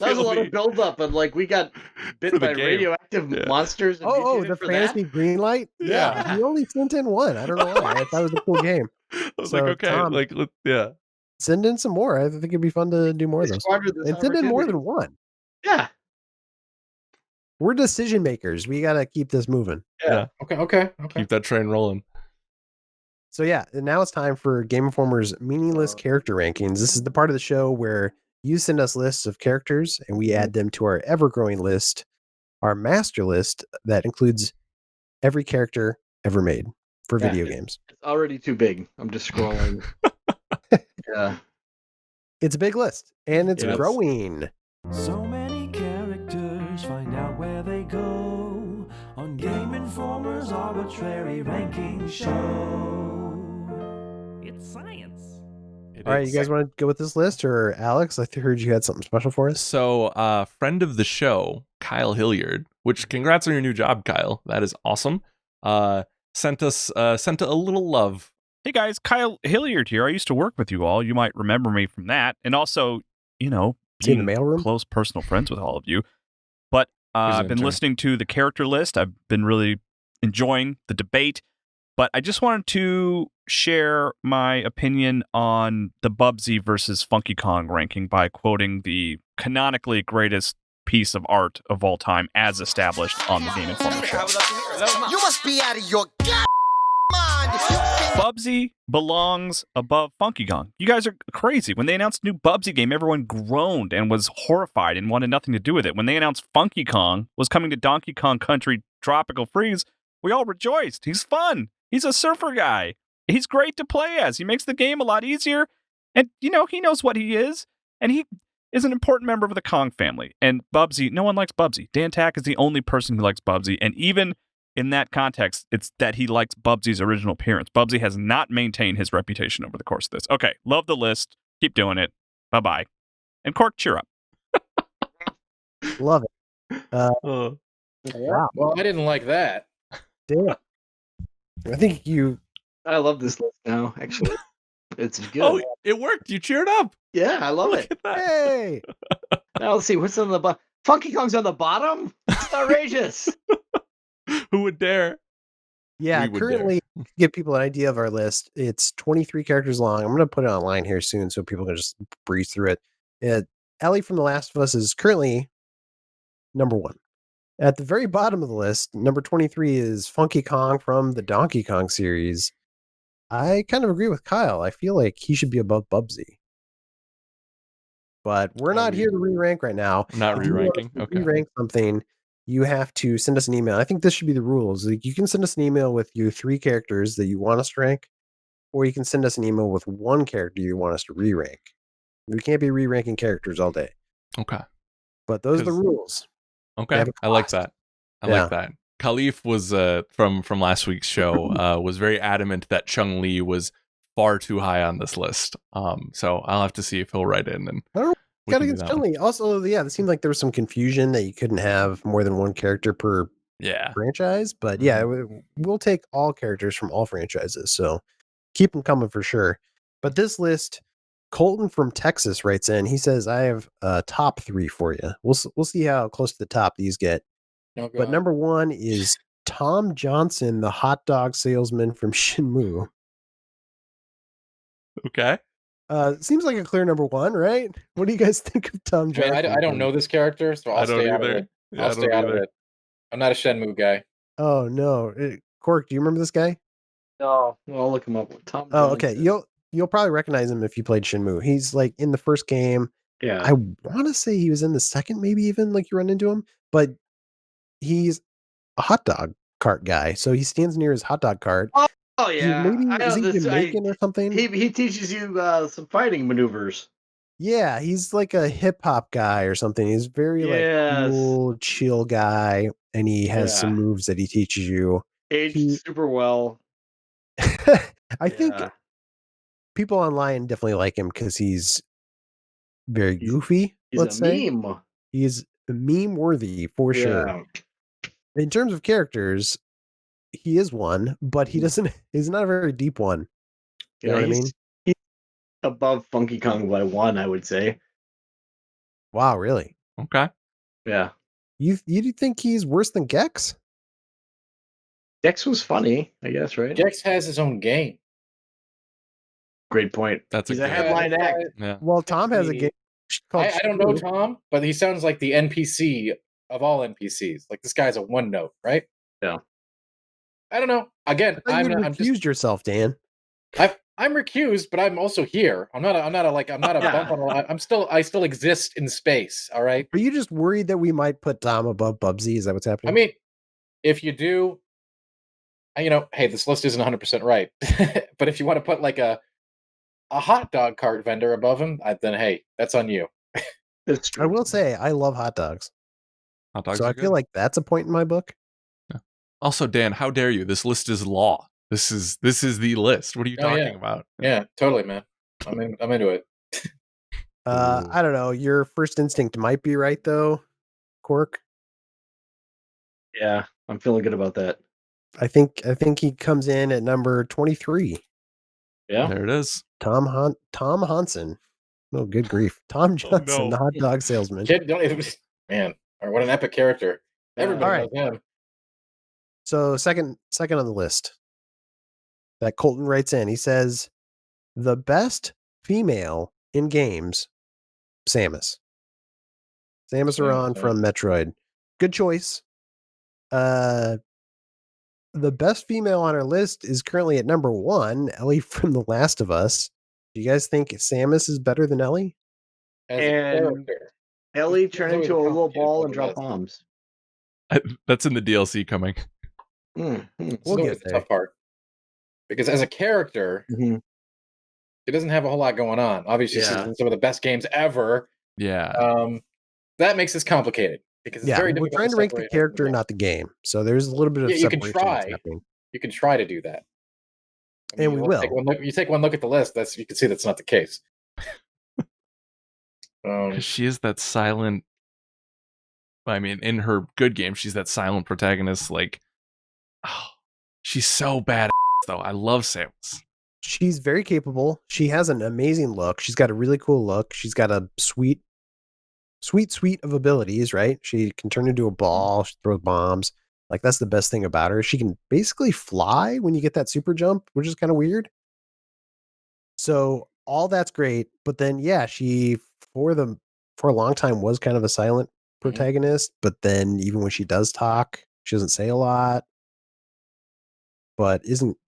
That was a lot of build up, and like we got bit by radioactive monsters. And the fantasy greenlight. Yeah, he only sent in one. I don't know why. I thought it was a cool game. I was like, okay, Tom, yeah. Send in some more. I think it'd be fun to do more of those. And send in more than one. Yeah. We're decision makers. We got to keep this moving. Yeah. Okay. Keep that train rolling. So yeah, and now it's time for Game Informer's meaningless character rankings. This is the part of the show where you send us lists of characters and we add them to our ever-growing list, our master list that includes every character ever made for video games. It's already too big. I'm just scrolling. Yeah. It's a big list, and it's growing. So many characters, find out where they go on Game Informer's arbitrary ranking show. It's science. All right, you guys want to go with this list, or Alex? I heard you had something special for us. So, friend of the show, Kyle Hilliard, which congrats on your new job, Kyle. That is awesome. Sent a little love. Hey guys, Kyle Hilliard here. I used to work with you all. You might remember me from that. And also, being the mailroom? Close personal friends with all of you. But I've been listening to the character list. I've been really enjoying the debate. But I just wanted to share my opinion on the Bubsy versus Funky Kong ranking by quoting the canonically greatest piece of art of all time as established on the Game Informer show. You must be out of your mind if you think Bubsy belongs above Funky Kong. You guys are crazy. When they announced the new Bubsy game, everyone groaned and was horrified and wanted nothing to do with it. When they announced Funky Kong was coming to Donkey Kong Country Tropical Freeze, we all rejoiced. He's fun. He's a surfer guy. He's great to play as. He makes the game a lot easier. And, he knows what he is. And he is an important member of the Kong family. And Bubsy, no one likes Bubsy. Dan Tack is the only person who likes Bubsy. And even in that context, it's that he likes Bubsy's original appearance. Bubsy has not maintained his reputation over the course of this. Okay, love the list. Keep doing it. Bye-bye. And Cork, cheer up. Love it. Wow. Well, I didn't like that. Damn. I think I love this list now, actually. It's good. Oh, it worked. You cheered up. Yeah, I love Look it. at that. Hey, Now let's see what's on the bottom. Funky Kong's on the bottom. It's outrageous. Who would dare? yeah. We would dare. Currently, to give people an idea of our list, it's 23 characters long. I'm going to put it online here soon so people can just breeze through it. Ellie from The Last of Us is currently number 1. At the very bottom of the list, number 23 is Funky Kong from the Donkey Kong series. I kind of agree with Kyle. I feel like he should be above Bubsy. But we're not here to re-rank right now. I'm not If you want us re-ranking. to Okay. re-rank something, you have to send us an email. I think this should be the rules. Like, you can send us an email with your 3 characters that you want us to rank, or you can send us an email with 1 character you want us to re-rank. We can't be re-ranking characters all day. Okay. But those are the 'Cause- rules. Okay. have a I like cost. that. I Yeah. like that. Khalif was from last week's show was very adamant that Chung Li was far too high on this list. So I'll have to see if he'll write in and I don't we got can do against that one. Chun-Li. Also, yeah, it seemed like there was some confusion that you couldn't have more than 1 character per Yeah. franchise. But yeah, we'll take all characters from all franchises. So keep them coming for sure. But this list, Colton from Texas writes in. He says, "I have a top 3 for you. We'll see how close to the top these get." Oh, But God. number 1 is Tom Johnson, the hot dog salesman from Shenmue. Okay. Seems like a clear number 1, right? What do you guys think of Tom I mean, Johnson? I don't know this character, so I'll I don't stay out of either. it. Yeah, I'll I stay don't out of either. it. I'm not a Shenmue guy. Oh no, Cork, do you remember this guy? No, I'll look him up. Tom Oh, okay. Johnson. You'll probably recognize him if you played Shenmue. He's like in the first game. Yeah. I want to say he was in the second, maybe even like you run into him, but he's a hot dog cart guy. So he stands near his hot dog cart. Oh yeah. I Is know he this. Jamaican or something? He teaches you some fighting maneuvers. Yeah, he's like a hip hop guy or something. He's very Yes. like cool, chill guy, and he has some Yeah. moves that he teaches you. Aged super well. I think Yeah. people online definitely like him because he's very goofy. He's let's a say meme. he's meme worthy for sure. Yeah. In terms of characters, he is one, but he doesn't. He's not a very deep one. You know what I mean? He's above Funky Kong by 1, I would say. Wow, really? Okay. Yeah. You think he's worse than Gex? Dex was funny, I guess, right? Gex has his own game. Great point. That's He's a a good- headline act. Yeah. Well, Tom has a game called. I don't know Shenmue. Tom, but he sounds like the NPC of all NPCs. Like this guy's a one note, right? Yeah. I don't know. Again, I thought you I'm just recused yourself, Dan. I'm recused, but I'm also here. I'm not a bump on a I still exist in space. All right. Are you just worried that we might put Tom above Bubsy? Is that what's happening? I mean, if you do, hey, this list isn't 100% right. But if you want to put like a hot dog cart vendor above him, then hey, that's on you. That's true. I will say I love hot dogs, Hot dogs so are I good. feel like that's a point in my book. Also, Dan, how dare you? This list is law. This is the list. What are you Oh, yeah. talking about? Yeah, totally, man. I'm into it. I don't know. Your first instinct might be right, though, Cork. Yeah, I'm feeling good about that. I think he comes in at number 23. Yeah. There it is. Tom Hansen. Oh, good grief. Tom Johnson, no. the hot dog salesman. Kid, man, or what an epic character. Everybody All right. knows him. So second on the list that Colton writes in, he says, the best female in games, Samus. Samus Aran from Metroid. Good choice. The best female on our list is currently at number 1, Ellie from The Last of Us. Do you guys think Samus is better than Ellie? As a And character. Ellie It's turned always into a little complicated ball for and the drop list. bombs. That's in the DLC coming. It's We'll always get the there. tough part. Because as a character, Mhm. it doesn't have a whole lot going on. Obviously, she's Yeah. in some of the best games ever. Yeah. That makes this complicated. Because it's Yeah, very we're difficult trying to rank the separate it from character, game. not the game. So there's a little bit of Yeah, you can separation that's try. happening. You can try to do that. And we will. You take one look at the list, you can see that's not the case. 'Cause she is that silent. I mean, in her good game, she's that silent protagonist. Like, oh, she's so bad. Though I love Samus. she's very capable. She has an amazing look. She's got a really cool look. She's got a sweet of abilities, right? She can turn into a ball. She throws bombs. Like, that's the best thing about her. She can basically fly when you get that super jump, which is kind of weird. So all that's great, but then she for a long time was kind of a silent protagonist, but then even when she does talk, she doesn't say a lot. But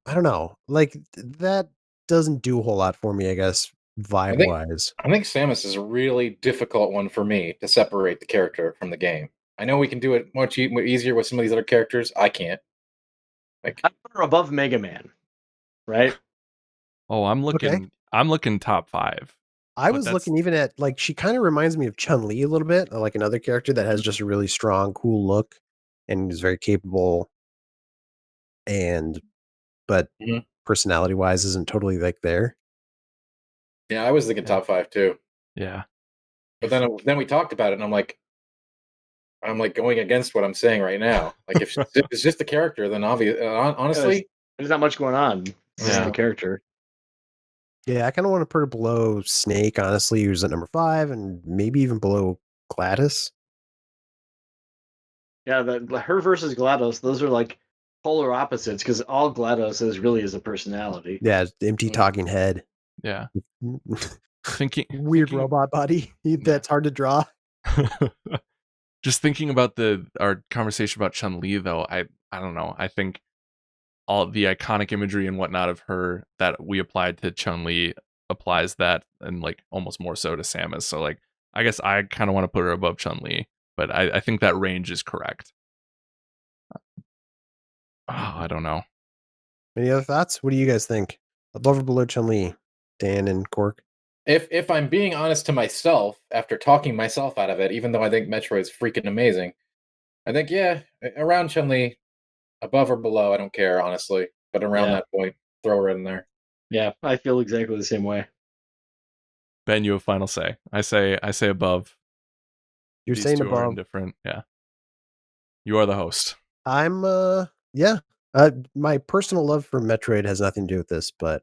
I don't know, like that doesn't do a whole lot for me, I guess, vibe wise. I think Samus is a really difficult one for me to separate the character from the game. I know we can do it much easier with some of these other characters. I can't. Like, I put her above Mega Man, right? Oh, I'm looking top 5. I was looking even at, like, she kind of reminds me of Chun-Li a little bit, like another character that has just a really strong, cool look and is very capable, but personality wise isn't totally like there. Yeah, I was thinking top 5 too. Yeah. But then we talked about it, and I'm like going against what I'm saying right now. Like, if it's just the character, then honestly, there's not much going on. It's just the character. Yeah, I kind of want to put her below Snake, honestly, who's at number 5, and maybe even below GLaDOS. Yeah, her versus GLaDOS, those are like polar opposites, because all GLaDOS is really is a personality. Yeah, empty talking head. Yeah. Weird robot body that's hard to draw. Just thinking about our conversation about Chun-Li, though, I don't know. I think all the iconic imagery and whatnot of her that we applied to Chun-Li applies that, and like almost more so to Samus. So like, I guess I kind of want to put her above Chun-Li, but I think that range is correct. I don't know. Any other thoughts? What do you guys think? Above or below Chun-Li, Dan and Cork? If I'm being honest to myself, after talking myself out of it, even though I think Metroid's freaking amazing, I think, around Chun-Li, above or below, I don't care, honestly. But around that point, throw her in there. Yeah, I feel exactly the same way. Ben, you have final say. I say above. You're These saying two above. are indifferent. Yeah. You are the host. I'm my personal love for Metroid has nothing to do with this, but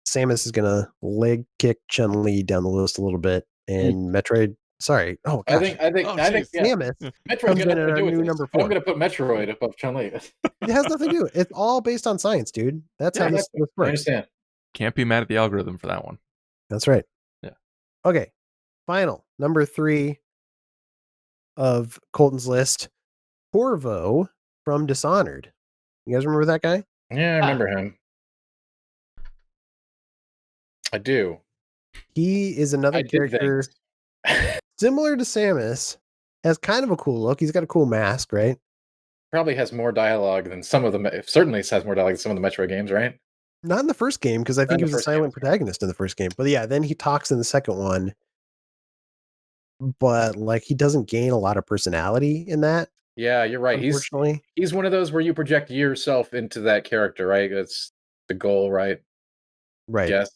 Samus is gonna leg kick Chun-Li down the list a little bit, and Metroid. Sorry. Oh gosh. I think Samus. Metroid's in at our new this. number 4. I'm gonna put Metroid above Chun-Li. It has nothing to do. It's all based on science, dude. That's how this works. I understand. Can't be mad at the algorithm for that one. That's right. Yeah. Okay. Final number 3 of Colton's list, Corvo from Dishonored. You guys remember that guy? Yeah, I remember him. I do. He is another character similar to Samus, has kind of a cool look. He's got a cool mask, right? Probably has more dialogue than some of them. Certainly has more dialogue than some of the Metroid games, right? Not in the first game, because I think he was a silent protagonist in the first game. But yeah, then he talks in the second one. But like, he doesn't gain a lot of personality in that. Yeah, you're right. Unfortunately, he's one of those where you project yourself into that character, right? That's the goal, right? Right. Yes.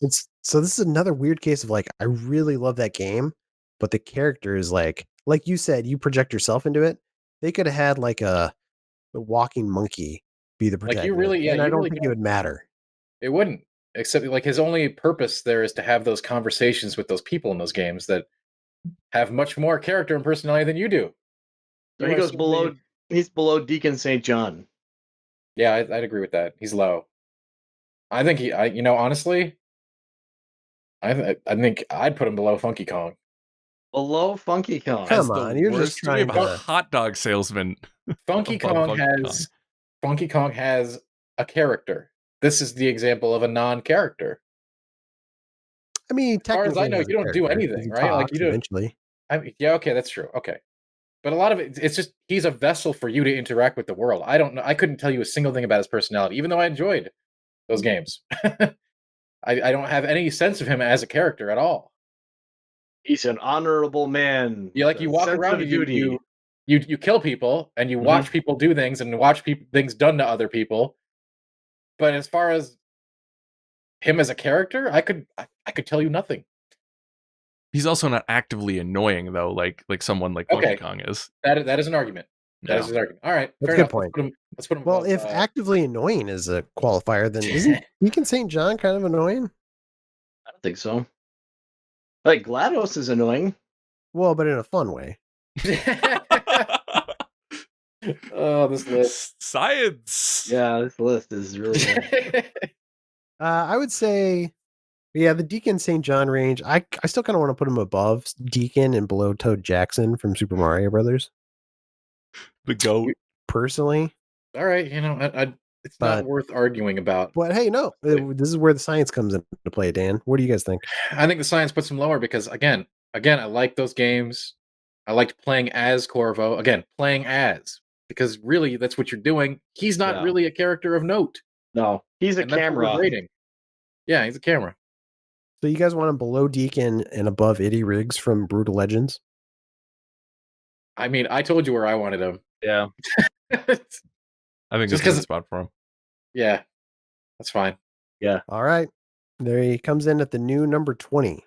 So this is another weird case of like, I really love that game, but the character is like you said, you project yourself into it. They could have had like a walking monkey be the protagonist. And I don't think it would matter. It wouldn't, except like his only purpose there is to have those conversations with those people in those games that have much more character and personality than you do. So he goes below. He's below Deacon St. John. Yeah, I'd agree with that. He's low. I think honestly, I think I'd put him below Funky Kong. Below Funky Kong. Come on, you're just trying to. A hot dog salesman. Funky Kong has a character. This is the example of a non-character. I mean, as far as I know, you don't do anything, right? Like you do eventually. Yeah, okay, that's true. Okay. But a lot of it's just he's a vessel for you to interact with the world. I don't know. I couldn't tell you a single thing about his personality, even though I enjoyed those games. I don't have any sense of him as a character at all. He's an honorable man. You walk around and you kill people and you watch people do things and watch things done to other people. But as far as him as a character, I could tell you nothing. He's also not actively annoying though, like someone like Funky Kong is. That is an argument. That is his argument. All right, That's fair a good enough. point. Let's put him Well, above, if actively annoying is a qualifier, then isn't Deacon St. John kind of annoying? I don't think so. Like GLaDOS is annoying. Well, but in a fun way. Oh, this list. Science. Yeah, this list is really good. I would say, yeah, the Deacon St. John range. I still kind of want to put him above Deacon and below Toad Jackson from Super Mario Brothers. The GOAT. Personally, All right, it's not worth arguing about. But hey, no, this is where the science comes into play, Dan. What do you guys think? I think the science puts him lower because again, I like those games. I liked playing as Corvo. Again, playing as, because really that's what you're doing. He's not really a character of note. No, he's a camera. Rating. Yeah, he's a camera. So you guys want him below Deacon and above Eddie Riggs from Brutal Legends? I mean, I told you where I wanted him. Yeah. I think Just it's a good spot for him. Yeah, that's fine. Yeah. All right. There he comes in at the new number 20.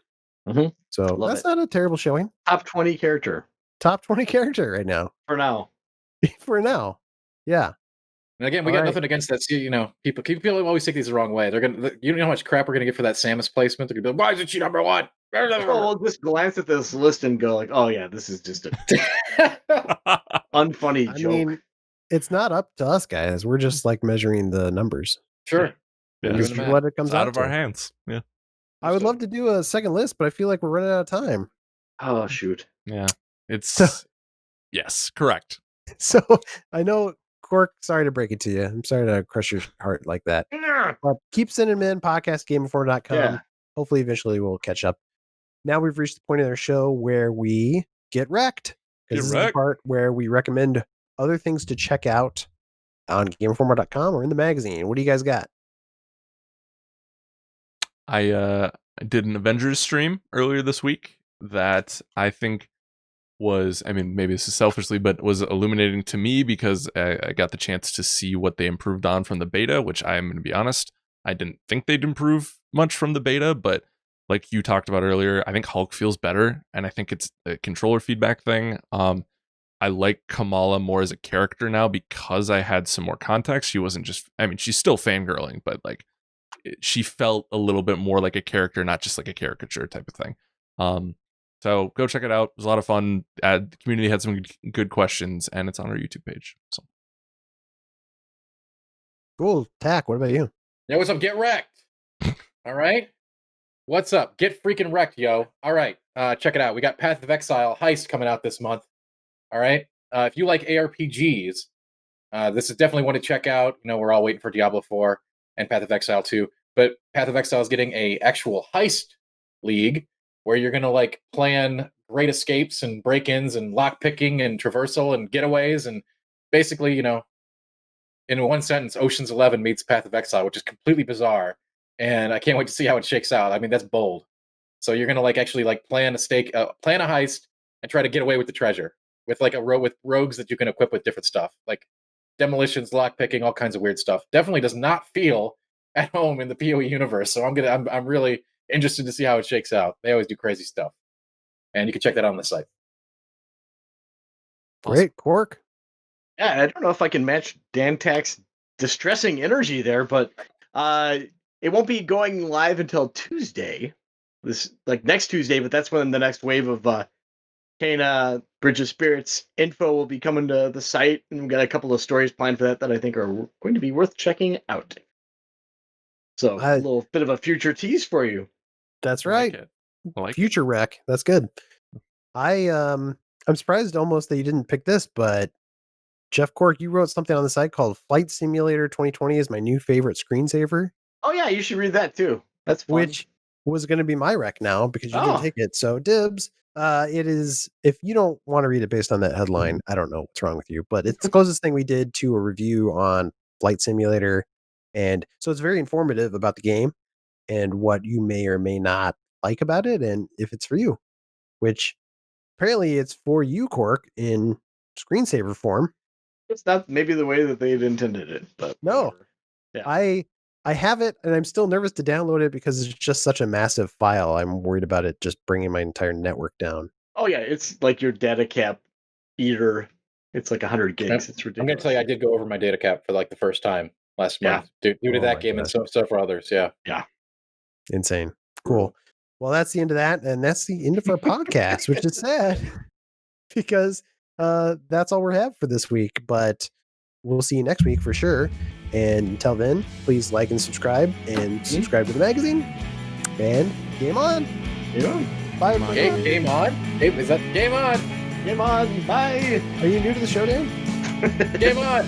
Mm-hmm. So that's not a terrible showing. Top 20 character. Top 20 character right now. For now. For now. Yeah. And again, we got nothing against that. You know, people always take these the wrong way. They're gonna, you know how much crap we're gonna get for that Samus placement. They're gonna be like, "Why isn't she number one?" Well, we'll just glance at this list and go like, "Oh yeah, this is just a unfunny joke." I mean, it's not up to us, guys. We're just like measuring the numbers. Sure. Yeah. This is what it comes It's out of our hands. Yeah. I would love to do a second list, but I feel like we're running out of time. Oh shoot. Yeah. It's yes, correct. So I know, Cork, sorry to break it to you. I'm sorry to crush your heart like that. But keep sending them in, podcastgameinformer.com. Yeah. Hopefully, eventually we'll catch up. Now we've reached the point of our show where we get wrecked. Because this is the part where we recommend other things to check out on gameinformer.com or in the magazine. What do you guys got? I did an Avengers stream earlier this week that I think was, I mean, maybe this is selfishly, but was illuminating to me because I got the chance to see what they improved on from the beta, which I'm going to be honest, I didn't think they'd improve much from the beta, but like you talked about earlier, I think Hulk feels better, and I think it's a controller feedback thing. I like Kamala more as a character now because I had some more context. She wasn't just, I mean, she's still fangirling, but like she felt a little bit more like a character, not just like a caricature type of thing. So go check it out. It was a lot of fun. The community had some good questions, and it's on our YouTube page. So cool. Tack, what about you? Yeah, what's up? Get wrecked. All right. What's up? Get freaking wrecked, yo. All right. Check it out. We got Path of Exile Heist coming out this month. All right. If you like ARPGs, this is definitely one to check out. You know, we're all waiting for Diablo 4 and Path of Exile 2, but Path of Exile is getting a actual heist league where you're going to like plan great escapes and break-ins and lock-picking and traversal and getaways. And basically, you know, in one sentence, Ocean's 11 meets Path of Exile, which is completely bizarre. And I can't wait to see how it shakes out. I mean, that's bold. So you're going to like actually like plan a heist and try to get away with the treasure with like with rogues that you can equip with different stuff, like demolitions, lockpicking, all kinds of weird stuff. Definitely does not feel at home in the PoE universe. So I'm really interested to see how it shakes out. They always do crazy stuff, and you can check that out on the site. Great, Cork. Yeah, I don't know if I can match Dan Tack's distressing energy there, but it won't be going live until Tuesday. This like next Tuesday, but that's when the next wave of Kana Bridge of Spirits info will be coming to the site, and we've got a couple of stories planned for that I think are going to be worth checking out. So a little bit of a future tease for you. That's right. I like future wreck. That's good. I'm surprised almost that you didn't pick this, but Jeff Cork, you wrote something on the site called Flight Simulator 2020 is my new favorite screensaver. Oh yeah, you should read that too. That's fun. Which was going to be my rec now because you didn't take it. So dibs. It is, if you don't want to read it based on that headline, I don't know what's wrong with you, but it's the closest thing we did to a review on Flight Simulator. And so it's very informative about the game and what you may or may not like about it. And if it's for you, which apparently it's for you, Cork, in screensaver form. It's not maybe the way that they'd intended it, but no. Yeah. I have it, and I'm still nervous to download it because it's just such a massive file. I'm worried about it just bringing my entire network down. Oh yeah, it's like your data cap eater It's like 100 gigs. It's ridiculous. I'm going to tell you, I did go over my data cap for like the first time last Yeah. month due to Oh that my game gosh. and so for others. Yeah. Insane. Cool. Well, that's the end of that, and that's the end of our podcast, which is sad because that's all we have for this week. But we'll see you next week for sure. And until then, please like and subscribe to the magazine. And game on. Bye. everyone. Game on. Is that game on? Game on. Bye. Are you new to the show, Dan? Game on.